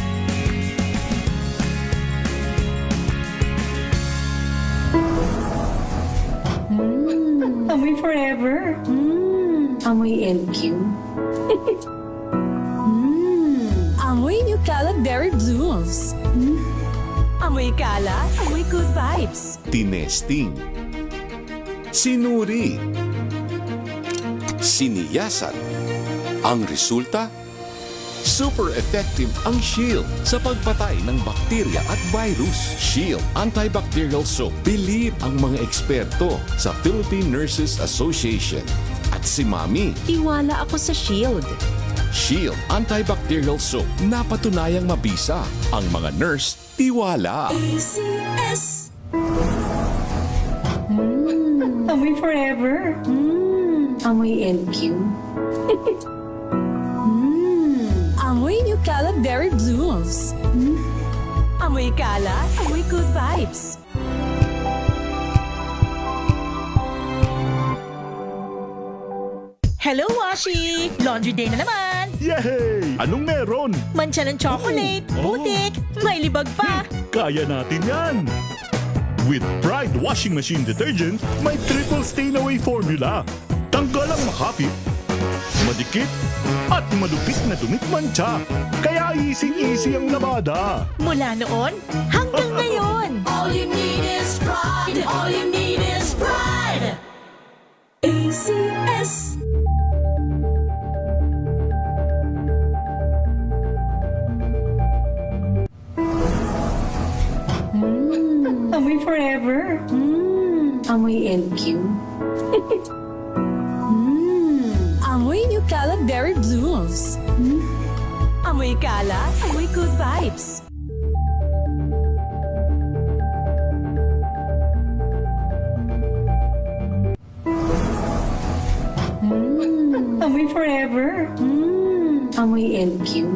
Amoy forever. Amoy LQ. Amoy New Calad Berry Blooms. Amoy kalat, amoy good vibes. Tinesting, sinuri, siniyasan. Ang resulta? Super effective ang Shield sa pagpatay ng bakterya at virus. Shield Antibacterial Soap. Believe ang mga eksperto sa Philippine Nurses Association. At si Mami. Tiwala ako sa Shield. Shield Antibacterial Soap. Napatunayang mabisa. Ang mga nurse, tiwala. ACS. Amoy forever. Amoy LQ. Amoy New Calad Berry Blooms. Amoy kalat, amoy good vibes. Hello, Washi! Laundry day na naman! Yay! Anong meron? Mancha ng chocolate, putik, may libag pa. Kaya natin yan! With Pride Washing Machine Detergent, may triple stain-away formula. Tanggalang makapit, madikit, at malupit na dumit mancha. Kaya easy-easy ang labada. Mula noon hanggang ngayon. All you need is pride. All you need is pride. ACS. Amoy forever. Amoy LQ. Amoy New Calad Berry Blooms. Amoy kalat, amoy good vibes. Amoy forever. forever. Amoy LQ.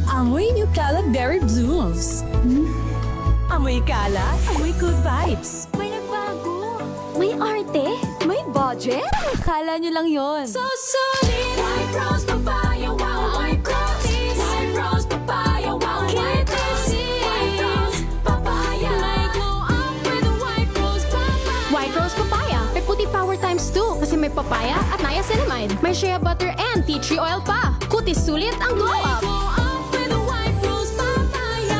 Amoy New Cala Berry Blooms. Amoy Cala, amoy good vibes. May nagbago. May arte. May budget. Akala nyo lang yon. So solid. White Rose Papaya, wow, white rose. White Rose Papaya, wow, white rose. White Rose Papaya. May glow up with White Rose Papaya. White Rose Papaya. May puti power times 2 kasi may papaya at niacinamide. May shea butter and tea tree oil pa. Kutis sulit ang glow up. Glow up with White Rose Papaya.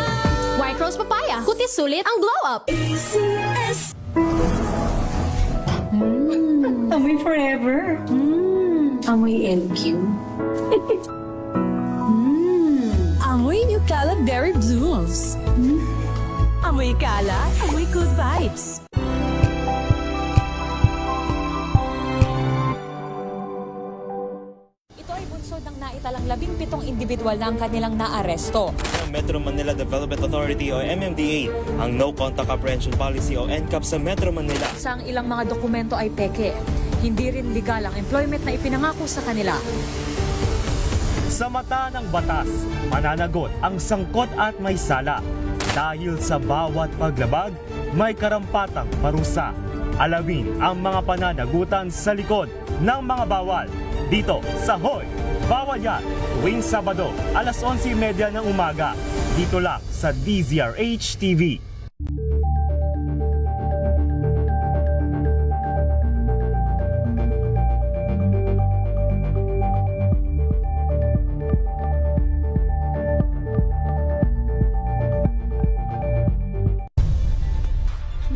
White Rose Papaya. Kutis sulit ang glow up. ACS. Amoy forever. Amoy LQ. Amoy New Cala Berry Blooms. Amoy Cala, amoy good vibes. Ito ay bunsod ng naitalang 17 individual na ang kanilang naaresto. Ng Metro Manila Development Authority o MMDA ang No Contact Apprehension Policy o NCAP sa Metro Manila. Sa ang ilang mga dokumento ay peke. Hindi rin legal ang employment na ipinangako sa kanila. Sa mata ng batas, mananagot ang sangkot at may sala. Dahil sa bawat paglabag, may karampatang parusa. Alamin ang mga pananagutan sa likod ng mga bawal. Dito sa Hoy! Bawal Yan! Tuwing Sabado, alas 11:30 ng umaga. Dito lang sa DZRH TV.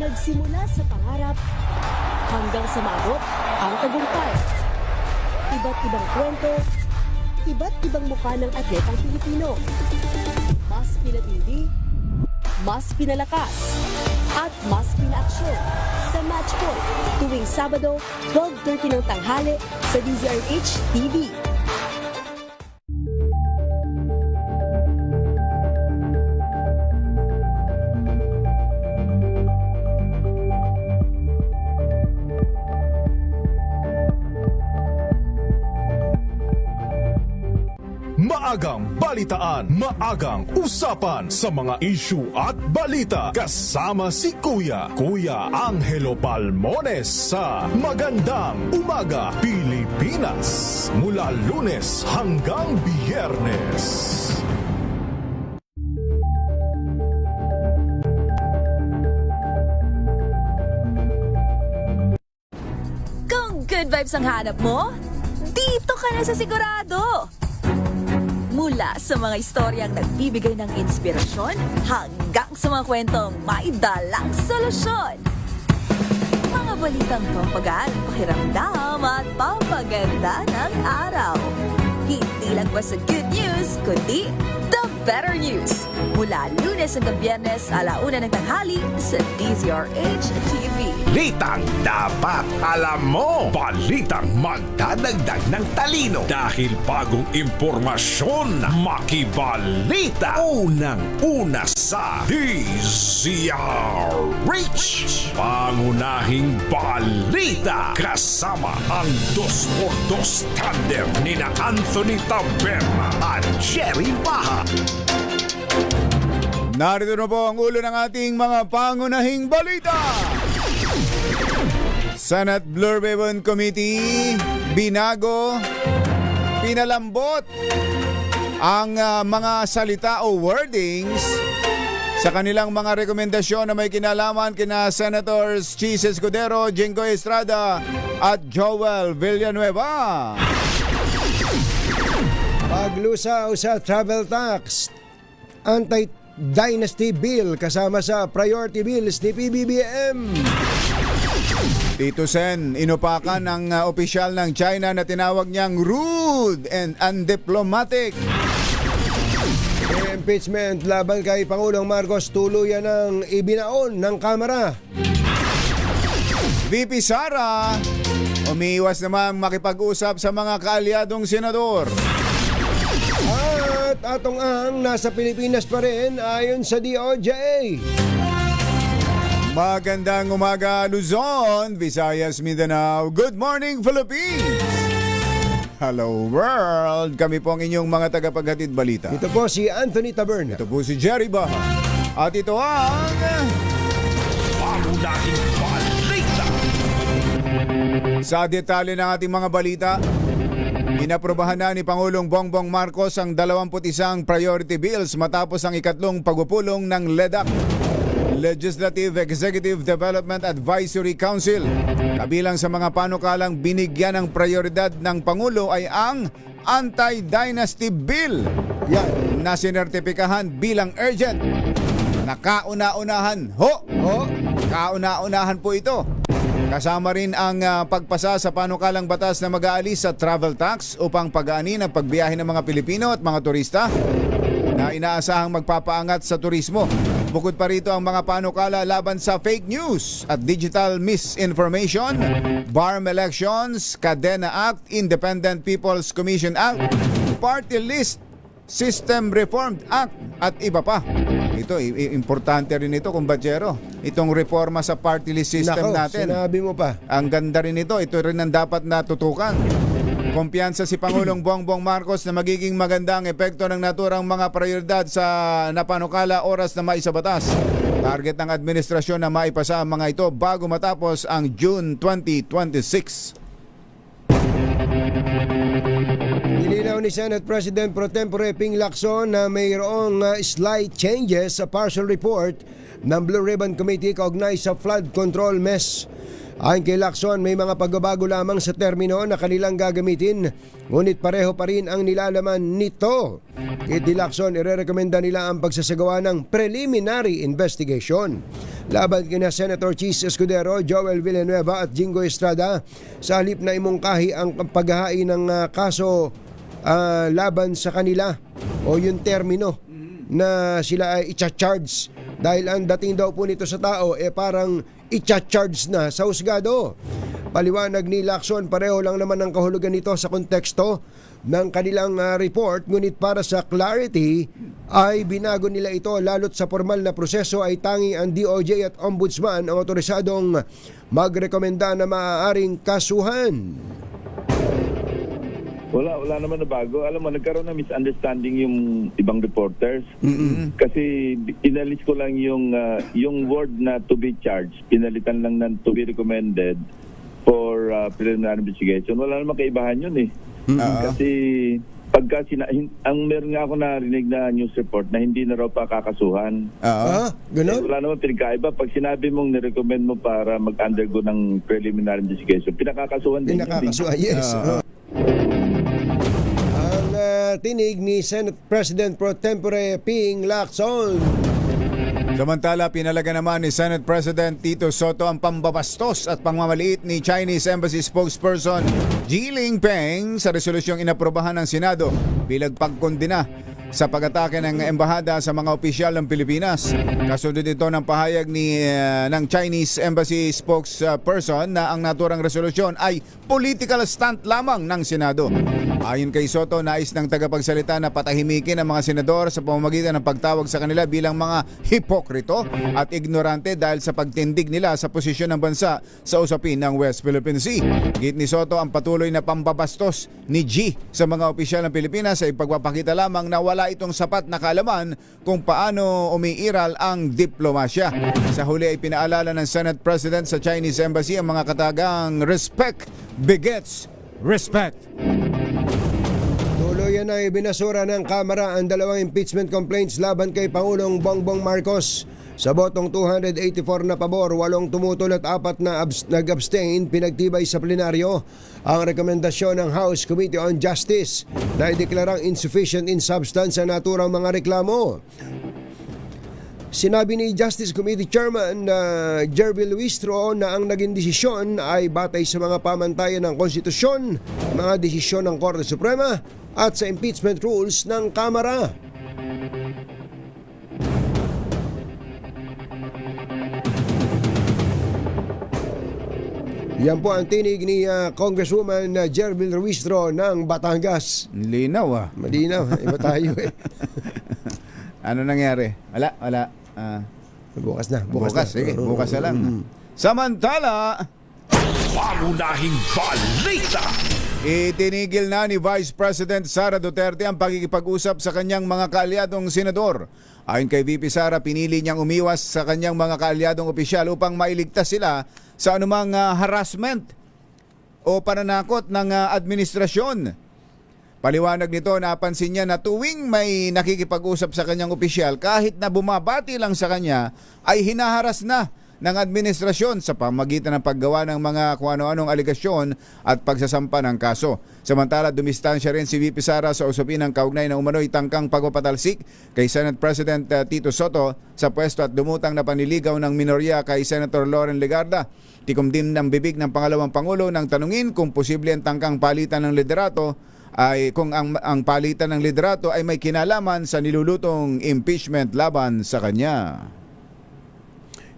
Nagsimula sa pangarap hanggang sa maabot ang tagumpay. Iba't ibang kwento, iba't ibang mukha ng atletang Pilipino. Mas pinatindi, mas pinalakas, at mas pinaaksyon sa Match Point tuwing Sabado, 12:30 ng tanghali sa DZRH TV. Maagang balitaan, maagang usapan sa mga issue at balita. Kasama si Kuya Angelo Palmones sa Magandang Umaga Pilipinas. Mula Lunes hanggang Biyernes. Kung good vibes ang hanap mo, dito ka na sa sigurado. Mula sa mga istoryang nagbibigay ng inspirasyon hanggang sa mga kwentong may dalang solusyon. Mga balitang pampagaan, pakiramdam at pampaganda ng araw. Hindi lang ba sa good news, kundi the better news. Mula Lunes hanggang Biyernes, 1:00 ng tanghali sa DZRH TV. Balitang dapat alam mo. Balitang magdadagdag ng talino. Dahil bagong impormasyon, makibalita. Unang-una sa DZRH. Pangunahing balita. Kasama ang 2x2 tandem nina Anthony Tabema at Jerry Baha. Narito na po ang ulo ng ating mga pangunahing balita. Senate Blue Ribbon Committee binago, pinalambot ang mga salita o wordings sa kanilang mga rekomendasyon na may kinalaman kina Senators Chis Escudero, Jinggoy Estrada at Joel Villanueva. Paglusaw sa travel tax, anti-dynasty bill kasama sa priority bills ni PBBM. Tito Sen, inupakan ng opisyal ng China na tinawag niyang rude and undiplomatic. Impeachment laban kay Pangulong Marcos tuluyan ng ibinaon ng Kamara. VP Sara, umiiwas naman makipag-usap sa mga kaalyadong senador. At Atong Ang nasa Pilipinas pa rin ayon sa DOJ. Magandang umaga Luzon, Visayas, Mindanao. Good morning Philippines! Hello world! Kami po ang inyong mga tagapaghatid balita. Ito po si Anthony Tabern. Ito po si Jerry Baha. At ito ang... Pangunahing balita. Sa detalye ng ating mga balita, inaprobahan na ni Pangulong Bongbong Marcos ang 21 priority bills matapos ang ikatlong pagpupulong ng LEDAC, Legislative Executive Development Advisory Council. Kabilang sa mga panukalang binigyan ng prioridad ng Pangulo ay ang Anti-Dynasty Bill na sinertipikahan bilang urgent. Nakauna-unahan kauna-unahan po ito. Kasama rin ang pagpasa sa panukalang batas na mag-aalis sa travel tax upang pag-aanin ang pagbiyahe ng mga Pilipino at mga turista na inaasahang magpapaangat sa turismo. Bukod pa rito ang mga panukala laban sa fake news at digital misinformation, BARM Elections, Kadena Act, Independent People's Commission Act, Party List System Reformed Act at iba pa. Ito, importante rin ito, kumbachero. Itong reforma sa party list system natin. Sinabi mo pa. Ang ganda rin ito. Ito rin ang dapat natutukan. Kumpiyansa si Pangulong Bongbong Marcos na magiging maganda ang epekto ng naturang mga prioridad sa napanukala oras na maisabatas. Target ng administrasyon na maipasa ang mga ito bago matapos ang June 2026. Nilinaw ni Senate President Pro Tempore Ping Lacson na mayroong slight changes sa partial report ng Blue Ribbon Committee kaugnay sa flood control mess. Ayon kay Lacson, may mga pagbabago lamang sa termino na kanilang gagamitin, ngunit pareho pa rin ang nilalaman nito. Kiti Lacson, irerekomenda nila ang pagsasagawa ng preliminary investigation laban kina Senator Chis Escudero, Joel Villanueva at Jingo Estrada sa halip na imungkahi ang paghahain ng kaso laban sa kanila o yung termino na sila ay i-charge dahil ang dating daw po nito sa tao parang i-charge na sa husgado. Paliwanag ni Lacson, pareho lang naman ang kahulugan nito sa konteksto ng kanilang report, ngunit para sa clarity ay binago nila ito lalo't sa formal na proseso ay tanging ang DOJ at Ombudsman ang otorisadong magrekomenda na maaaring kasuhan. Wala naman na bago. Alam mo, nagkaroon ng misunderstanding yung ibang reporters. Kasi inalis ko lang yung word na to be charged. Pinalitan lang ng to be recommended for preliminary investigation. Wala naman kaibahan yun eh. Kasi pagka ang meron nga ako narinig na news report na hindi na raw pa kakasuhan. Ganun? Wala naman pinagkaiba. Pag sinabi mong nirecommend mo para mag-undergo ng preliminary investigation, pinakakasuhan din. Pinakakasuhan, yes. Tinig ni Senate President Pro Tempore Ping Lacson. Samantala, pinalaga naman ni Senate President Tito Soto ang pambabastos at pangmamaliit ni Chinese Embassy spokesperson Ji Lingpeng sa resolusyong inaprobahan ng Senado bilang pagkondena sa pag-atake ng embahada sa mga opisyal ng Pilipinas. Kasunod ito ng pahayag ng Chinese Embassy spokesperson na ang naturang resolusyon ay political stunt lamang ng Senado. Ayon kay Soto, nais ng tagapagsalita na patahimikin ang mga senador sa pamamagitan ng pagtawag sa kanila bilang mga hipokrito at ignorante dahil sa pagtindig nila sa posisyon ng bansa sa usapin ng West Philippine Sea. Git ni Soto, ang patuloy na pambabastos ni G sa mga opisyal ng Pilipinas ay pagpapakita lamang na wala itong sapat na kaalaman kung paano umiiral ang diplomasya. Sa huli ay pinaalala ng Senate President sa Chinese Embassy ang mga katagang respect begets respect. Tuluyan na ibinasura ng Kamara ang dalawang impeachment complaints laban kay Pangulong Bongbong Marcos. Sa botong 284 na pabor, 8 tumutol at 4 na nag-abstain, pinagtibay sa plenaryo ang rekomendasyon ng House Committee on Justice na ideklarang insufficient in substance sa naturang mga reklamo. Sinabi ni Justice Committee Chairman Jerby Luistro na ang naging desisyon ay batay sa mga pamantayan ng konstitusyon, mga desisyon ng Korte Suprema at sa impeachment rules ng Kamara. Yan po ang tinig ni Congresswoman Jerby Luistro ng Batangas. Linaw Malinaw, iba tayo eh. Ano nangyari? Wala. Bukas na. Sige, bukas na lang. Samantala, Pangunahing balita. itinigil na ni Vice President Sara Duterte ang pakikipag-usap sa kanyang mga kaalyadong senador. Ayon kay VP Sara, pinili niyang umiwas sa kanyang mga kaalyadong opisyal upang mailigtas sila sa anumang harassment o pananakot ng administrasyon. Paliwanag nito, napansin niya na tuwing may nakikipag-usap sa kanyang opisyal, kahit na bumabati lang sa kanya, ay hinaharas na ng administrasyon sa pamagitan ng paggawa ng mga kung ano-anong aligasyon at pagsasampa ng kaso. Samantala, dumistansya rin si VP Sara sa usapin ng kaugnay na umano'y tangkang pagpapatalsik kay Senate President Tito Soto sa pwesto at dumutang na panliligaw ng minorya kay Senator Loren Legarda. Tikom din ng bibig ng pangalawang Pangulo nang tanungin kung posible ang tangkang palitan ng liderato ay kung ang palitan ng liderato ay may kinalaman sa nilulutong impeachment laban sa kanya.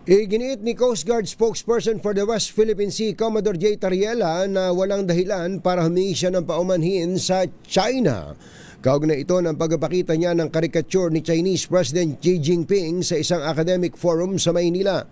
Iginiit ni Coast Guard spokesperson for the West Philippine Sea, Commodore J. Tariela, na walang dahilan para humingi siya ng paumanhin sa China. Kaugnay ito ng pagpapakita niya ng karikature ni Chinese President Xi Jinping sa isang academic forum sa Maynila.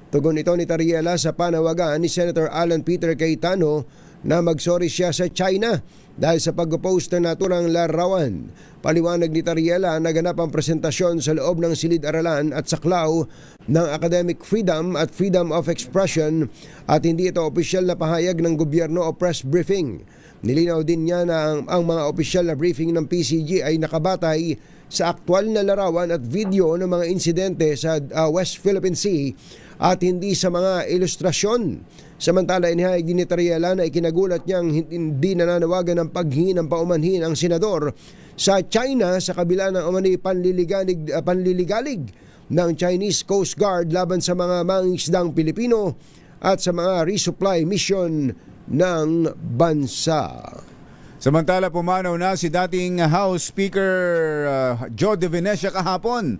Tugon ito ni Tariela sa panawagan ni Senator Alan Peter Cayetano na magsorry siya sa China dahil sa pag-post ng naturang larawan. Paliwanag ni Tariela, naganap ang presentasyon sa loob ng silid-aralan at saklaw ng academic freedom at freedom of expression at hindi ito opisyal na pahayag ng gobyerno o press briefing. Nilinaw din niya na ang mga opisyal na briefing ng PCG ay nakabatay sa aktwal na larawan at video ng mga insidente sa West Philippine Sea at hindi sa mga ilustrasyon. Samantala, inihayag din ni Tariela na ikinagulat niyang hindi nananawagan ng paghingi ng paumanhin ang senador sa China sa kabila ng umano'y panliligalig ng Chinese Coast Guard laban sa mga mangingisdang Pilipino at sa mga resupply mission ng bansa. Samantala, pumanaw na si dating House Speaker Joe De Venecia kahapon,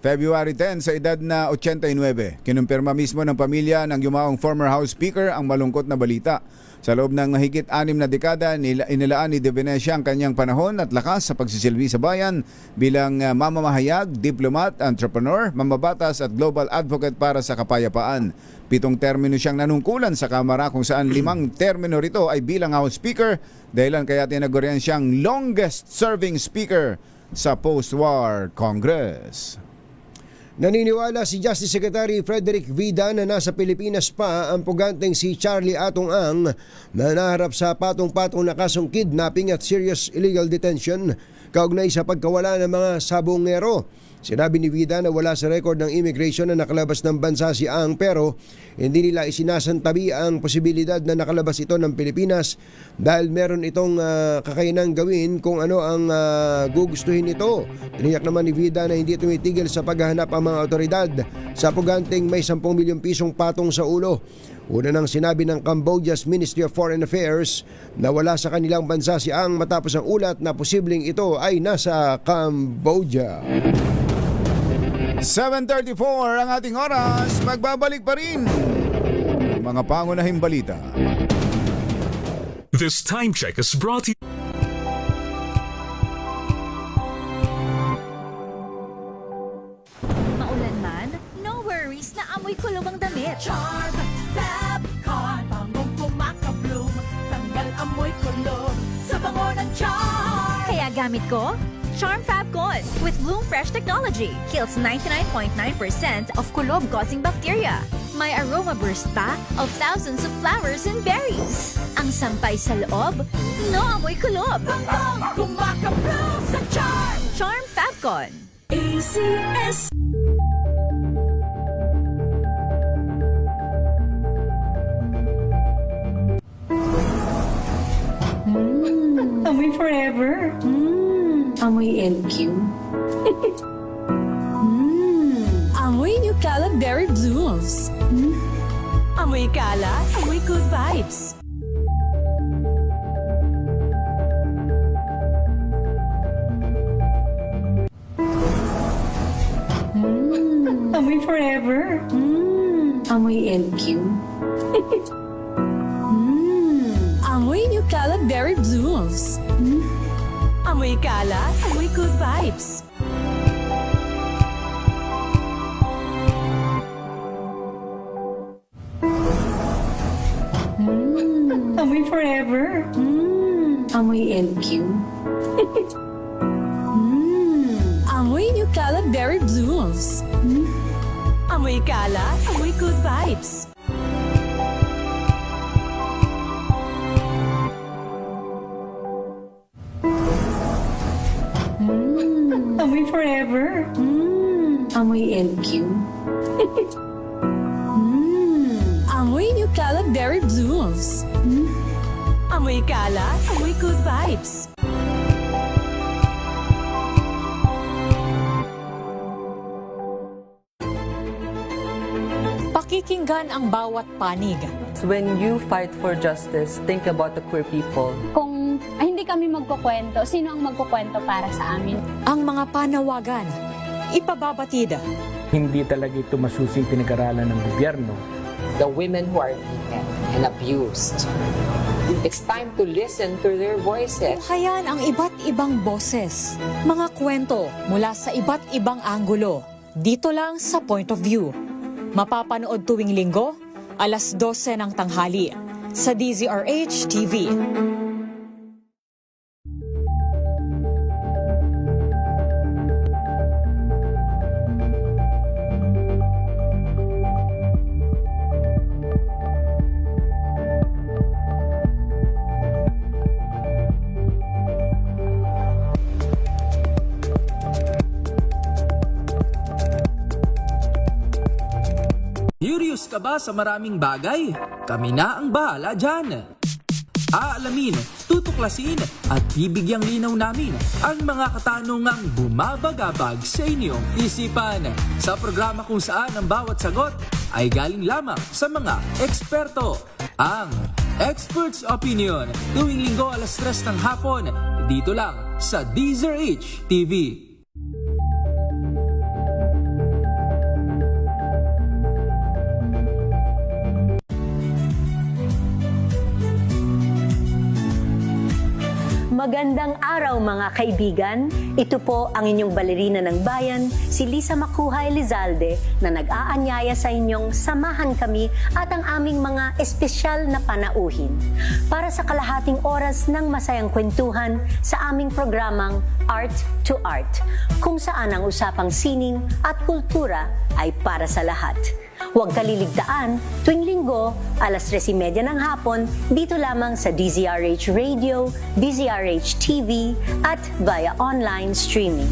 February 10, sa edad na 89. Kinumpirma mismo ng pamilya ng yumaong former House Speaker ang malungkot na balita. Sa loob ng mahigit 6 na dekada, inilaan ni De Venecia ang kanyang panahon at lakas sa pagsisilbi sa bayan bilang mamamahayag, diplomat, entrepreneur, mamabatas at global advocate para sa kapayapaan. 7 termino siyang nanungkulan sa Kamara kung saan 5 termino rito ay bilang House Speaker, dahilan kaya tinagurian siyang longest serving speaker sa post-war Congress. Naniniwala si Justice Secretary Frederick Vida na nasa Pilipinas pa ang puganteng si Charlie Atong Ang na naharap sa patong-patong na kasong kidnapping at serious illegal detention kaugnay sa pagkawala ng mga sabongero. Sinabi ni Vida na wala sa record ng immigration na nakalabas ng bansa si Ang pero hindi nila isinasantabi ang posibilidad na nakalabas ito ng Pilipinas dahil meron itong kakayanang gawin kung ano ang gugustuhin ito. Tiniyak naman ni Vida na hindi tumitigil sa paghahanap ang mga otoridad sa puganteng may 10 milyong pisong patong sa ulo. Una nang sinabi ng Cambodia's Ministry of Foreign Affairs na wala sa kanilang bansa si Ang matapos ang ulat na posibleng ito ay nasa Cambodia. 7:34 ang ating oras. Magbabalik pa rin ang mga pangunahing balita. This time check is brought to you. Maulan man, no worries na amoy kulog ang damit. Charm Fabcon, bangong kumakabloom, tanggal amoy kulog sa bango ng Charm. Kaya gamit ko Charm Fabcon with Bloom Fresh technology. Kills 99.9% of kulob-causing bacteria. May aroma burst pa of thousands of flowers and berries. Ang sampay sa loob, no amoy kulob. Bangong kumakabloom sa Charm. Charm Fabcon. ACS. Amoy forever. Amoy LQ. Amoy New Caleb Berry Blooms. Amoy kala, amoy good vibes. Amoy forever. Amoy LQ. Amoy New Caleb Berry Blooms. Amoy kala, amoy good vibes. forever. Amoy LQ. Amoy Nutella Berry Blooms. Amoy kalat, amoy good vibes. Amoy forever. Amoy LQ. Amoy Nutella Berry Blooms. Amoy kalat, amoy good vibes. Pakikinggan ang bawat panig. When you fight for justice, think about the queer people. Kung hindi kami magkukwento, sino ang magkukwento para sa amin? Ang mga panawagan, ipababatid. Hindi talaga ito masusing pinag-aralan ng gobyerno. The women who are beaten and abused. It's time to listen to their voices. Tunghayan ang iba't ibang boses, mga kwento mula sa iba't ibang anggulo. Dito lang sa Point of View. Mapapanood tuwing linggo, alas 12 ng tanghali sa DZRH TV. Curious ka ba sa maraming bagay? Kami na ang bahala dyan. Aalamin, tutuklasin at bibigyang linaw namin ang mga katanungang bumabagabag sa inyong isipan. Sa programa kung saan ang bawat sagot ay galing lamang sa mga eksperto. Ang Expert's Opinion, tuwing linggo alas 3 ng hapon, dito lang sa DZRH TV. Magandang araw mga kaibigan. Ito po ang inyong balerina ng bayan, si Lisa Makuhay Lizalde, na nag-aanyaya sa inyong samahan kami at ang aming mga espesyal na panauhin para sa kalahating oras ng masayang kwentuhan sa aming programang Art to Art, kung saan ang usapang sining at kultura ay para sa lahat. Huwag kaliligtaan, tuwing linggo, alas 3:30 ng hapon, dito lamang sa DZRH Radio, DZRH TV, at via online streaming.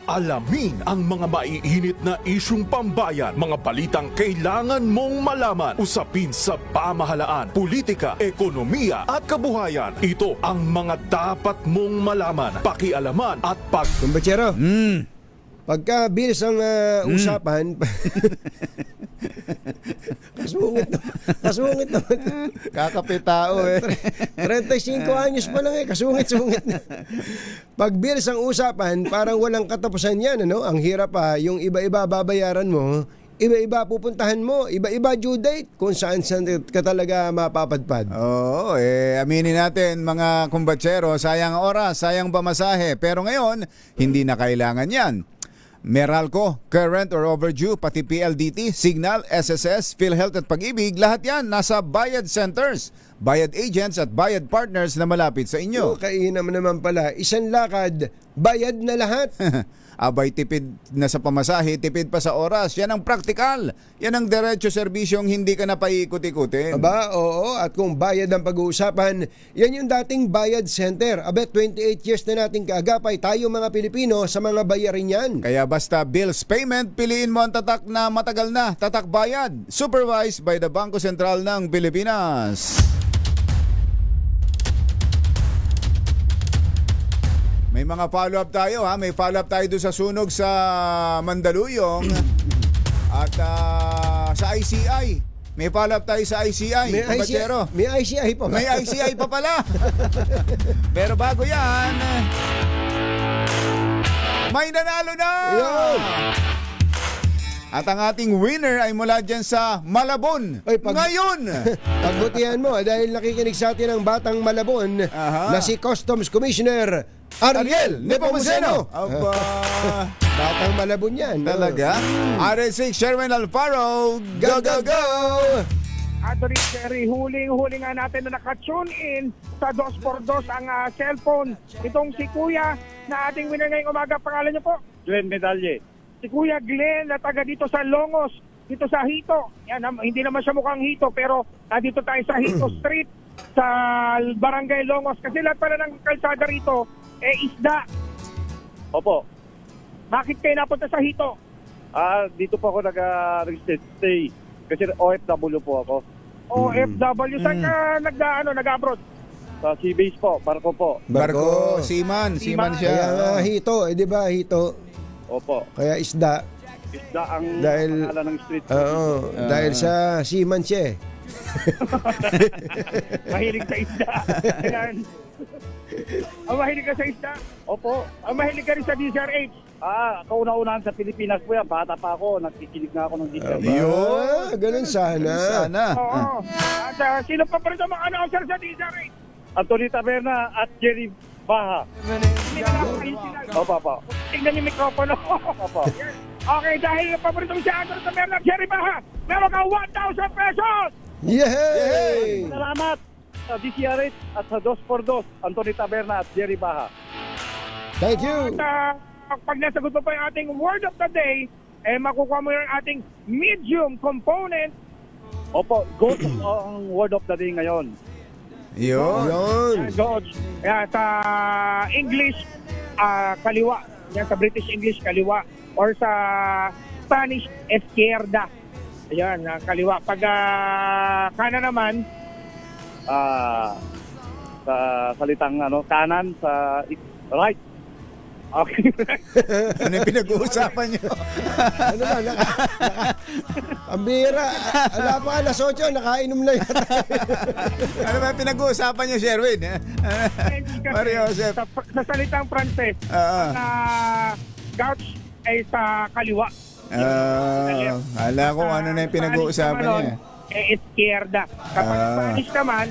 Alamin ang mga maiinit na isyung pambayan, mga balitang kailangan mong malaman, usapin sa pamahalaan, politika, ekonomiya at kabuhayan. Ito ang mga dapat mong malaman, pakialaman at Kumbachero, pagka bilis ang usapan, kasungit naman. Kakapitao 35 anyos pa lang kasungit-sungit na. Pag bilis ang usapan, parang walang katapusan yan, ano? Ang hirap yung iba-iba babayaran mo, iba-iba pupuntahan mo, iba-iba due date kung saan ka talaga mapapadpad. Oo, aminin natin mga kumbatsero, sayang oras, sayang pamasahe. Pero ngayon, hindi na kailangan yan. Meralco, current or overdue, pati PLDT, Signal, SSS, PhilHealth at Pag-ibig, lahat yan nasa Bayad Centers, Bayad Agents at Bayad Partners na malapit sa inyo. Kainam naman pala, isang lakad, bayad na lahat. Abay, tipid na sa pamasahe, tipid pa sa oras. Yan ang praktikal. Yan ang diretso serbisyong hindi ka na paikot-ikutin. Aba, oo. At kung bayad ang pag-uusapan, yan yung dating Bayad Center. Abe, 28 years na nating kaagapay tayo mga Pilipino sa mga bayarin yan. Kaya basta bills payment, piliin mo ang tatak na matagal na. Tatak Bayad. Supervised by the Bangko Sentral ng Pilipinas. May mga follow-up tayo ha. May follow-up tayo doon sa sunog sa Mandaluyong at sa ICI. May follow-up tayo sa ICI. May ICI pa ba? May ICI pa pala. Pero bago yan, may nanalo na! Yo! At ang ating winner ay mula dyan sa Malabon. Ngayon! Pagbutihan mo dahil nakikinig sa atin ang Batang Malabon na si Customs Commissioner Ariel Nepomuceno. Aba. Batang Malabon yan. Talaga? RS6, Sherwin Alfaro. Go, go, go! Anthony Cherry, huling-huli nga natin na naka-tune in sa 2x2 ang cellphone. Itong si Kuya na ating winner ngayong umaga. Pangalan niyo po? Glenn Medalye. Si Kuya Glenn na taga dito sa Longos, dito sa Hito. Yan, hindi naman siya mukhang Hito pero dito tayo sa Hito Street sa Barangay Longos. Kasi lahat pala ng kalsada rito, isda. Opo. Bakit kayo napunta sa Hito? Dito po ako nag-stay. Kasi OFW po ako. OFW, saan ka nag-abroad? Sa sea base po, barko po. Barko, seaman siya. Kaya nga hito, di ba hito? Opo. Kaya isda. Isda ang Dahil- pangalan ng street. Oo, dahil sa seaman siya eh. Mahilig sa isda. Ayan. Mahilig ka sa isda? Opo. Mahilig ka rin sa DZRH? Kauna-unahan sa Pilipinas po yan. Bata pa ako, nagkikinig na ako ng DZRH. Ganun sana. Oo. At sino pa rin ang mga announcer sa DZRH? Anthony Taberna at Jerry Baha. Opo. Tingnan yung mikropono. Opo. Okay, dahil paborito mo si Anthony Taberna at Jerry Baha, meron ka 1,000 pesos! Yay! Salamat sa DZRH at sa 2x2, Anthony Taberna at Jerry Baha. Thank you. At pag nasagot mo pa yung ating word of the day, makukuha mo yung ating medium component. Opo, goat ang word of the day ngayon. Yun. Goat. Sa English, kaliwa. Yan, sa British English, kaliwa. Or sa Spanish, izquierda. Ayan, kaliwa. Pag kanan naman, sa salitang kanan, sa right. Okay. Ano yung pinag-uusapan nyo? Ano ba? Ang bira. Ala pa, alas 8, nakainom na yata. Ano ba yung pinag-uusapan nyo, Sherwin? Mario Joseph. Sa salitang Pranses, gouch ay sa kaliwa. Ala ko ano na yung pinag-uusapan niya. Izquierda. Kapag Spanish naman,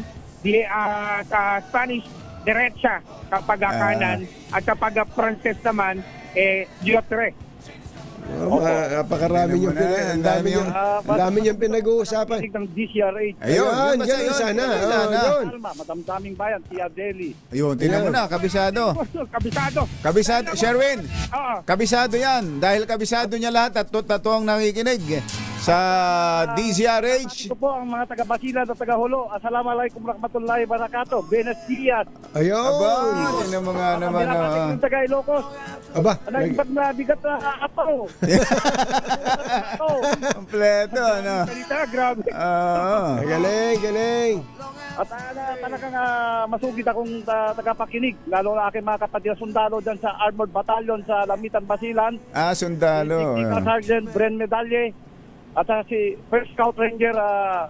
sa Spanish, derecha kapag kanan, at kapag Pranses naman, dioptre. Napakarami yung dami niyang pinag-uusapan. Ng DZRH. Ayun, ganun sana. Madamdaming bayan, Tia Deli. Ayun, tingnan mo na, kabisado. Kabisado, Sherwin. Kabisado yan. Dahil kabisado niya lahat at tatuang nakikinig sa DZRH. Ito po ang mga taga-Basilan at taga-Hulo. Assalamualaikum warahmatullahi wabarakatuh. Buenos dias. Ayun. Aba, tingnan mo nga naman. Ang taga-Ilocos. Aba. Nagbigat na bigat na apaw. Kompleto, ano? Grabe. Galing. At talagang masugid akong tagapakinig. Lalo na aking mga kapatid na sundalo dyan sa Armored Battalion sa Lamitan, Basilan. Sundalo. Si Sergeant Bren Medalye. At si First Scout Ranger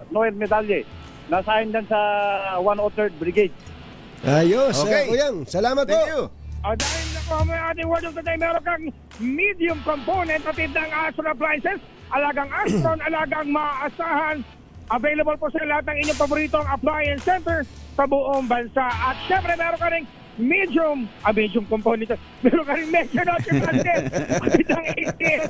Noel Medalye. Nasahin dyan sa 103rd Brigade. Ayos. Okay. Kuyang, salamat Thank po. you. Dahil nakuha mo yung ating word of the day, meron kang medium component atid ng Astron Appliances, alagang Astron, alagang maaasahan. Available po sa lahat ng inyong paboritong appliance center sa buong bansa. At syempre meron ka ring medium component. Meron ka ring medyo natin atid ng ATS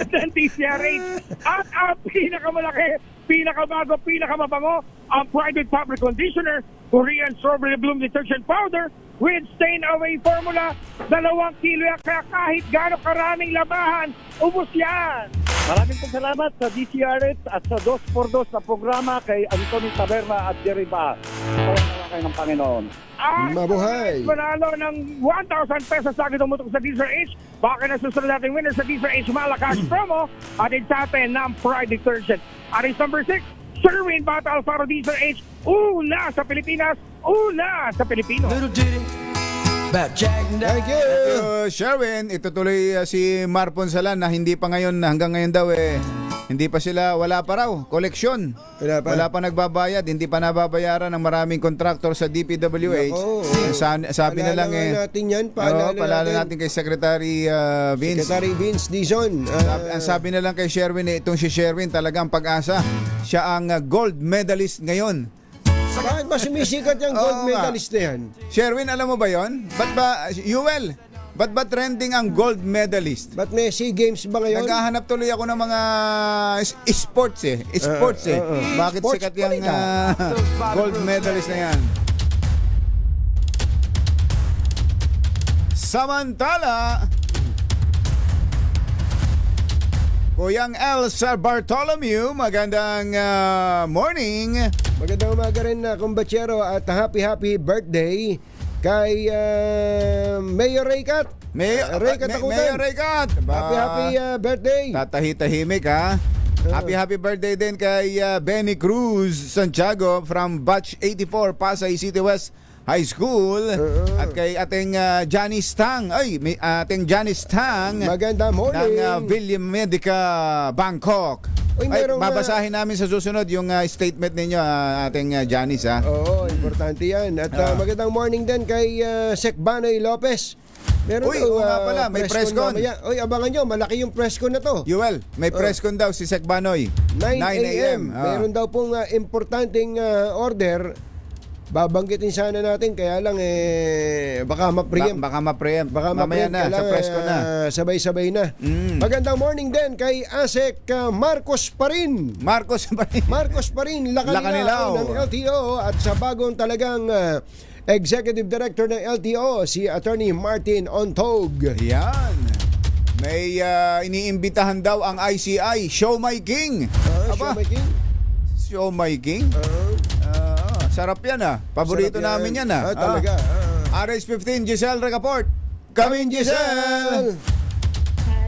at ng DZRH. At ang pinakamalaki, pinakabago, pinakamabango, ang Private Fabric Conditioner, Korean Strawberry Bloom Detergent Powder with stain-away formula, 2 kilo yan, kaya kahit gano'ng karaming labahan, ubos yan! Maraming pong salamat sa DZRH at sa 2x2 na programa kay Anthony Taberna at Jerry Baha. Pagkakas kayo ng Panginoon. Mabuhay! Manalo ng 1,000 pesos sa akin tumutok sa DZRH. Baka na susunod natin winner sa DZRH Malakas promo at sa atin ng Pride Detergent. Aris number 6, Sherwin Bata Alfaro DZRH. Una sa Pilipinas, una sa Pilipino. Thank you. Sherwin, itutuloy si Marpon Salan na hindi pa ngayon, hanggang ngayon daw hindi pa sila, wala pa raw, koleksyon. Wala pa nagbabayad, hindi pa nababayaran ng maraming kontraktor sa DPWH. Sabi na lang natin yan, paalala natin kay Secretary Vince. Secretary Vince Dizon. Ang sabi na lang kay Sherwin, itong si Sherwin talagang pag-asa. Siya ang gold medalist ngayon Bakit ba sumisikat yung gold Oo nga. medalist na yan? Sherwin, alam mo ba yon? Ba't ba, Yuel, ba't ba trending ang gold medalist? Ba't may SEA Games ba ngayon? Naghahanap tuloy ako ng mga sports eh. Sports eh. Bakit Sports sikat yung balita. gold medalist na yan? Samantala, Kuyang Elsa Bartolomeu, magandang morning. Magandang umaga rin na kumbatsero at happy birthday kay Mayor Raycat. Mayor Raycat. Happy birthday. Tatahimik ha. Happy birthday din kay Benny Cruz Santiago from Batch 84 Pasay City West High School. At kay ating Janice Tang. Ating Janice Tang. Magandang morning. Ng William Medica, Bangkok. Babasahin namin sa susunod yung statement ninyo, ating Janice ha. Oo, importante yan. At magandang morning din kay Sec Banoy Lopez. Meron oo nga pala, may press con. Uy, abangan nyo, malaki yung press con na to. Yuel, may press con daw si Sec Banoy. 9 a.m. Meron daw pong importanteng order. Babanggitin sana natin, kaya lang baka ma-preempt. Baka ma-preempt. Mamaya na, sa press con na. Sabay-sabay na. Magandang morning din kay Asek Marcos pa rin. Marcos pa rin, Lacanilao ng LTO. At sa bagong talagang Executive Director ng LTO, si Attorney Martin Ontog. Yan. May iniimbitahan daw ang ICI, Show My King. Show My King? Show My King? Sarap yan Paborito namin yan Talaga. RH15, Giselle Recaport. Come in, Giselle!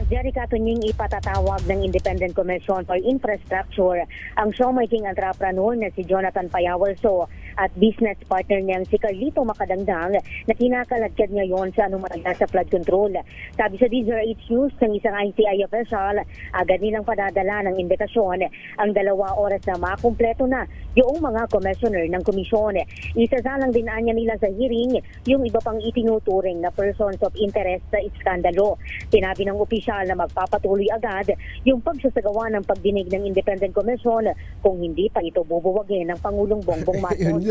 Jerry Katunying ipatatawag ng Independent Commission for Infrastructure ang showmaking entrepreneur na si Jonathan Payawalso at business partner niyang si Carlito Macadangdang na kinakaladkad ngayon sa anumalaya sa flood control. Sabi sa DZRH News ng isang ICI official, agad nilang padadala ng invitasyon ang 2 oras na makumpleto na yung mga commissioner ng komisyon. Isasalang din niya nila sa hearing yung iba pang itinuturing na persons of interest sa iskandalo. Sinabi ng opisyal na magpapatuloy agad yung pagsasagawa ng pagdinig ng Independent Commission kung hindi pa ito bubuwagin ng Pangulong Bongbong Marcos. Yun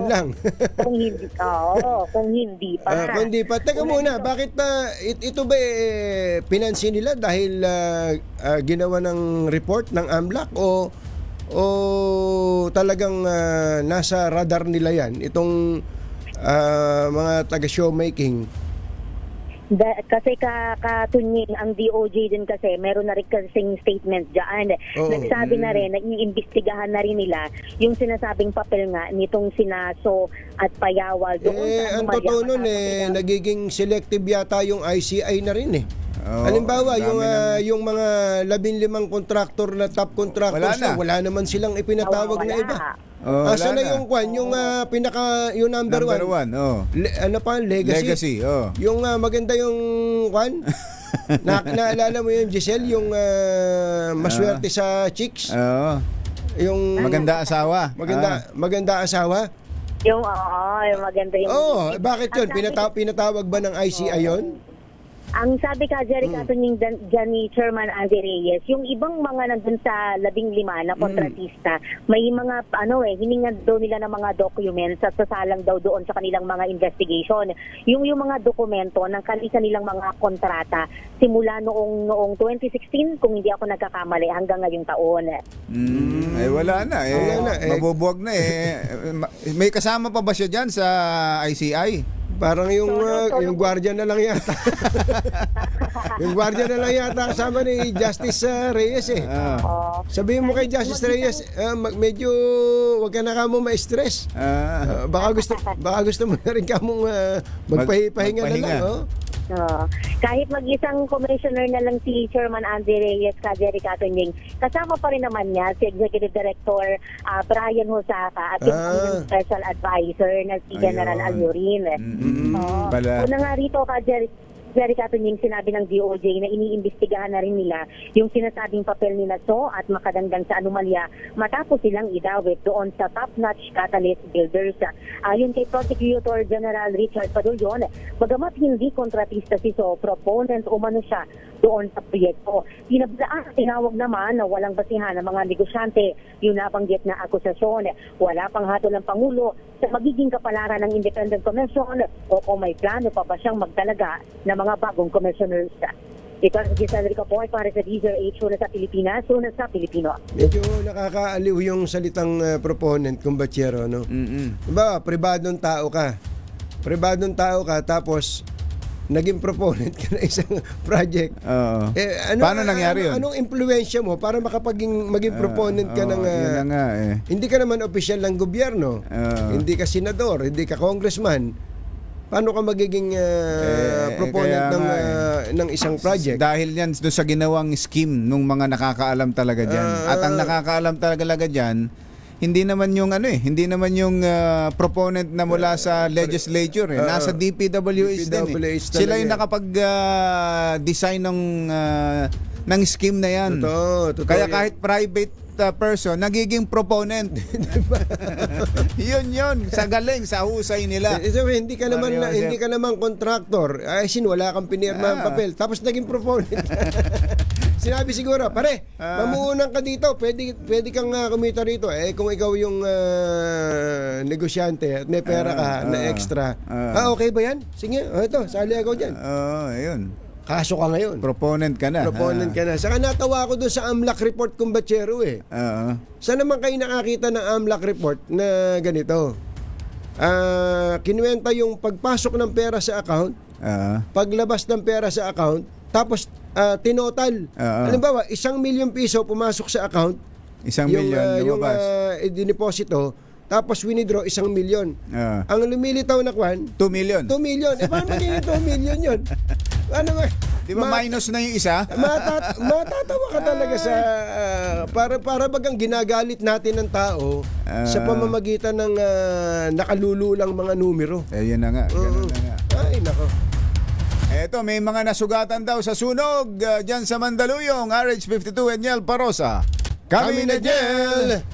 lang. Kung hindi pa. Kung hindi pa. Teka muna, bakit ito ba pinansin nila dahil ginawa ng report ng AMLAC o talagang nasa radar nila yan itong mga taga-showmaking? Kasi Katunying, ang DOJ din kasi meron na rin kasing statement dyan. Nagsabi na rin na iimbestigahan na rin nila yung sinasabing papel nga nitong sinaso at Payawal doon sa ang totoo nun nagiging selective yata yung ICI na rin halimbawa yung mga 15 contractor na top contractors wala naman silang ipinatawag na iba. Asa na yung yung yung number one. Ano pa, legacy. Yung maganda yung naalala mo yung Giselle, yung maswerte sa chicks. Yung maganda asawa. Maganda asawa. Yung maganda yung bakit yun? Pinatawag ba ng ICI yun? Ang sabi ka, Jerry Katunying, dyan ni Chairman Andy Reyes, yung ibang mga nandun sa 15 na kontratista, may mga, hiningan daw nila ng mga documents at sasalang daw doon sa kanilang mga investigation. Yung mga dokumento ng kanilang mga kontrata, simula noong 2016, kung hindi ako nagkakamali, hanggang ngayong taon. Wala na. Mabubuwag na May kasama pa ba siya dyan sa ICI? Parang yung guardian na lang yata. Yung guardian na lang yata kasama ni Justice Reyes Sabihin mo kay Justice Reyes, medyo wag ka na kamo ma-stress. Baka gusto mo na rin kamong magpahinga na lang. Kahit mag-isang commissioner na lang si Chairman Andy Reyes, Jerry Katunying, kasama pa rin naman niya si Executive Director Brian Hosaka at yung Special Advisor na si General Alurin. Una nga rito Jerry Katunying, sinabi ng DOJ na iniimbestigahan na rin nila yung sinasabing papel ni Naso at Macadangdang sa anomalya matapos silang idawit doon sa top-notch catalyst builders. Ayon kay Prosecutor General Richard Padulyon, bagamat hindi kontratista si So, proponent umano siya doon sa proyekto. Tinawag naman na walang basihan ng mga negosyante yung nabanggit na akusasyon. Wala pang hatol ng Pangulo sa magiging kapalaran ng Independent Commission o kung may plano pa ba siyang magtalaga ng mga bagong commissioners. Ito ang Giselle Ricapoy para sa DZRH, una sa Pilipinas, una sa Pilipino. Medyo nakakaaliw yung salitang proponent, kumbatsero, no? Diba, pribadong tao ka. Pribadong tao ka, tapos naging proponent ka na isang project. Paano nangyari yun? Anong impluensya mo para maging proponent ka ng... yun na nga eh. Hindi ka naman opisyal ng gobyerno. Hindi ka senador, hindi ka congressman. Paano ka magiging proponent ng isang project? Dahil yan doon sa ginawang scheme nung mga nakakaalam talaga diyan. At ang nakakaalam talaga diyan, hindi naman yung proponent na mula sa legislature nasa DPWH din. Sila yung nakapag-design ng scheme na yan. Totoo Kaya yan. kahit private person nagiging proponent. yun sa galing sa husay nila. Hindi ka naman contractor. Ay wala kang pinirma ng papel tapos naging proponent. Sinabi siguro, pare, mamuunan ka dito, pwede kang kumita rito. Kung ikaw yung negosyante at may pera ka na extra. Okay ba yan? Sige, ito, sali ako dyan. Ayun. Kaso ka ngayon. Proponent ka na. Saka natawa ako doon sa AMLAC report, kumbatsero Saan naman kayo nakakita ng AMLAC report na ganito? Kinuwenta yung pagpasok ng pera sa account, paglabas ng pera sa account, tapos tinotal. Halimbawa, 1 million piso pumasok sa account, 1 million lumabas. Yung dineposito, tapos winidraw 1 million. Ang lumilitaw na 2 million. 2 million. Paano magiging 2 million yun? Ano ba? Di ba minus na yung isa? Matatawa ka talaga sa para bagang ginagalit natin ng tao sa pamamagitan ng nakalululang mga numero. Yan na nga. Ganun na nga. Ay, nako. Eto, may mga nasugatan daw sa sunog dyan sa Mandaluyong, RH52 Enyel Parosa. Kami na Jel!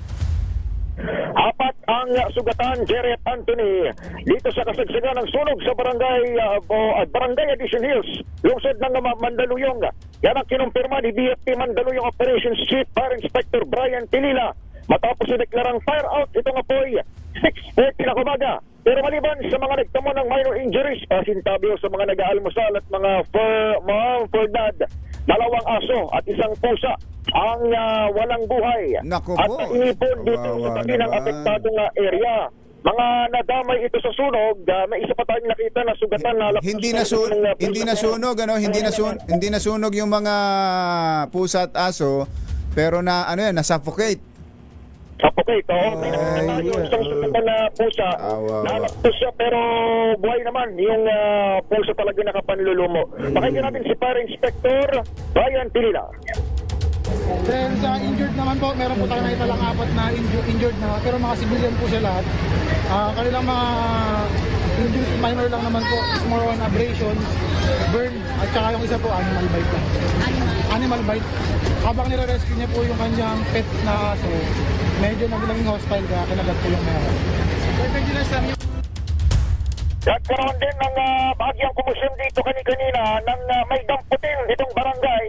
4 ang sugatan, Jerry at Anthony, dito sa kasagsagan ng sunog sa Barangay Addition Hills, lungsod ng Mandaluyong. Yan ang kinumpirma ni BFP Mandaluyong Operations Chief Fire Inspector Brian Tilila. Matapos ideklarang fire out, ito nga po'y 6:30 ng umaga. Pero maliban sa mga nagtamo ng minor injuries, pasintabyo sa mga nag-aalmusal at mga furdad, 2 aso at 1 pusa ang walang buhay. Naku at po. nainipon dito sa tabi ng apektadong area. Mga nadamay ito sa sunog, may isa pa tayong nakita na sugatan na Hindi nasunog yung mga pusa at aso, pero na-suffocate. Suffocate, may nakita tayo isang sugatan na pusa. Nalaktos siya pero buhay naman. Yung pusa talaga nakapanlulumo. Pakinggan natin si Fire Inspector Brian Tilila. Then sa injured naman po, meron po tayo nakita lang 4 na injured na, pero mga civilian po siya lahat. Kanilang mga injuries minor lang naman po, is more on abrasions, burn, at saka yung isa po animal bite lang. Animal bite. Habang nire-rescue niya po yung kanyang pet na aso, medyo naging hostile kaya kinagat po yung meron. Nagkaroon din ng bahagyang kumusyon dito kanina ng may damputin itong barangay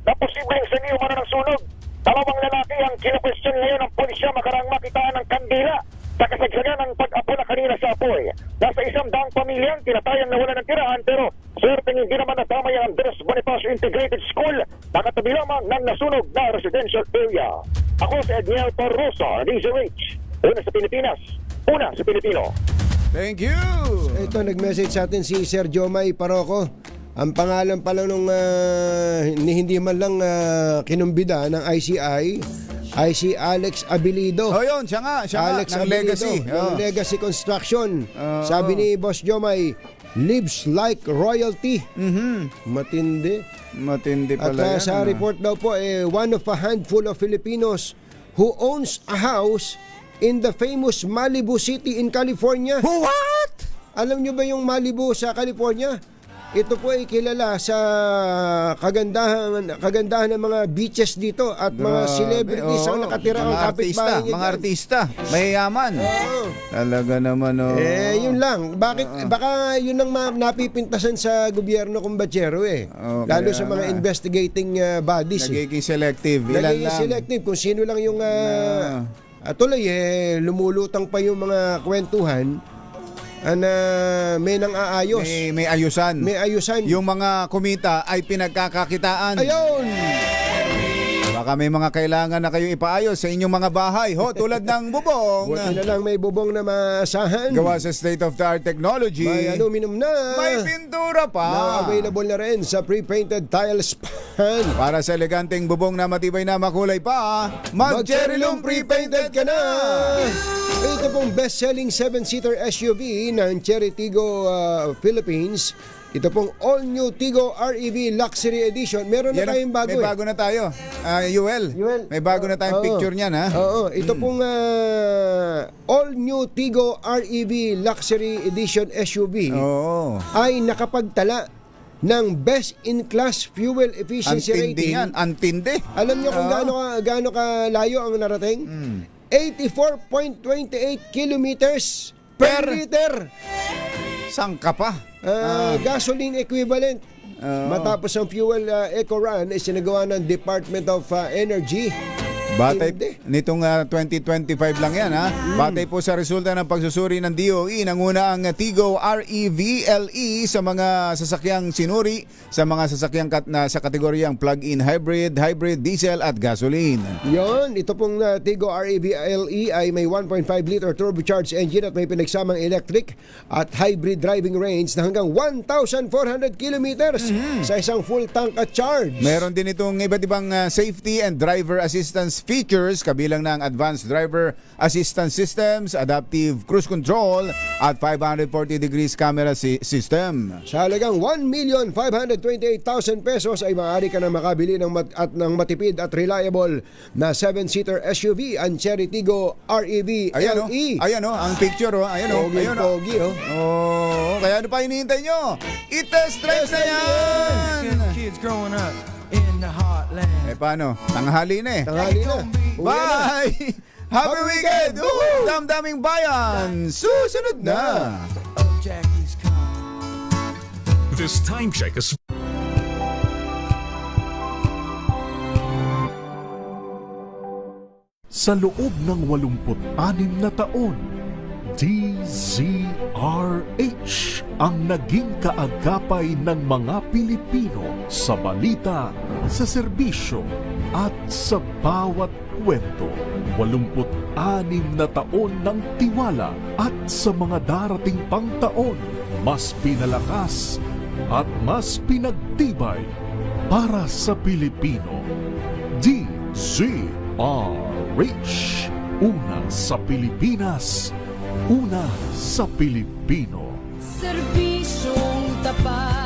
na posibleng saniyo man ng sunog. 2 lalaki ang kinu-question ngayon ng pulisya makarang makitaan ng kandila sa kasagsagan ng pag-apula kanina sa apoy. Nasa 100 pamilyang tinatayan na wala ng tirahan pero swerteng hindi naman nadamay ang Andres Bonifacio Integrated School na katabi lamang ng nasunog na residential area. Ako si Edniel Parrosa, DZRH. Una sa Pilipinas, una sa Pilipino. Thank you! Ito, nag-message sa atin si Sir Jomay Paroco. Ang pangalan pala nung hindi man lang kinumbida ng ICI, ay si Alex Abilido. Yun, siya nga Alex ng Abilido, Legacy. ng Legacy Construction. Sabi ni Boss Jomay, lives like royalty. Matindi pala. At sa report daw po, one of a handful of Filipinos who owns a house in the famous Malibu City in California. What? Alam nyo ba yung Malibu sa California? ito po ay kilala sa kagandahan ng mga beaches dito at mga celebrities ang nakatira ang kapitbahay niya mga dyan. artista, mayayaman. Talaga naman, oh. Yun lang. Baka yun ang napipintasan sa gobyerno kumbatsero Lalo sa mga investigating bodies. Nagiging selective. Ilan Nagiging lang. selective kung sino lang yung tuloy lumulutang pa yung mga kwentuhan na may nang aayos. May ayusan. May ayusan. Yung mga kumita ay pinagkakakitaan. Ayun! Baka may mga kailangan na kayo ipaayos sa inyong mga bahay. Tulad ng bubong. Buti na lang may bubong na maasahan. Gawa sa state-of-the-art technology. May aluminum na. May pintura pa. Na available na rin sa pre-painted tiles pan. Para sa eleganteng bubong na matibay na makulay pa, Mag-Cherilum pre-painted ka na! Ito pong best-selling 7-seater SUV ng Cherry Tigo Philippines. Ito pong all-new Tigo REV Luxury Edition. Meron na tayong bago. May bago na tayo. Yuel, may bago na tayong picture niyan, ha? Oo. Ito pong all-new Tigo REV Luxury Edition SUV ay nakapagtala ng best-in-class fuel efficiency rating. Antindi. Alam niyo kung gaano ka layo ang narating? 84.28 kilometers per liter. Sangka pa. Gasoline equivalent. Matapos ang fuel eco run ay sinagawa ng Department of Energy. Batay nitong 2025 lang yan, ha? Batay po sa resulta ng pagsusuri ng DOE, nanguna ang Tigo REV LE sa mga sasakyang sinuri sa mga sasakyang sa kategoryang plug-in hybrid, hybrid diesel at gasoline. Yon, ito pong Tigo REV LE ay may 1.5 liter turbocharged engine at may pinagsamang electric at hybrid driving range na hanggang 1,400 kilometers sa isang full tank at charge. Meron din itong iba't ibang safety and driver assistance features, kabilang ng advanced driver assistance systems, adaptive cruise control at 540 degrees camera system. Sa halagang 1,528,000 pesos ay maaari ka na makabili ng matipid at reliable na 7-seater SUV ang Cherry Tigo REV LE. Ayan ang picture ayan Pogi. Kaya ano pa hinihintay nyo? I-test drive na yan! Kids growing up in the heartland. Paano? Tanghali na Tanghali na. Bye! Happy weekend! Damdaming bayan! Susunod na! This time check is sa loob ng 86 na taon, DZRH ang naging kaagapay ng mga Pilipino sa balita, sa serbisyo at sa bawat kwento. 86 na taon ng tiwala at sa mga darating pang taon, mas pinalakas at mas pinagtibay para sa Pilipino. DZRH, una sa Pilipinas, una sa Pilipino. Serbisyong tapat.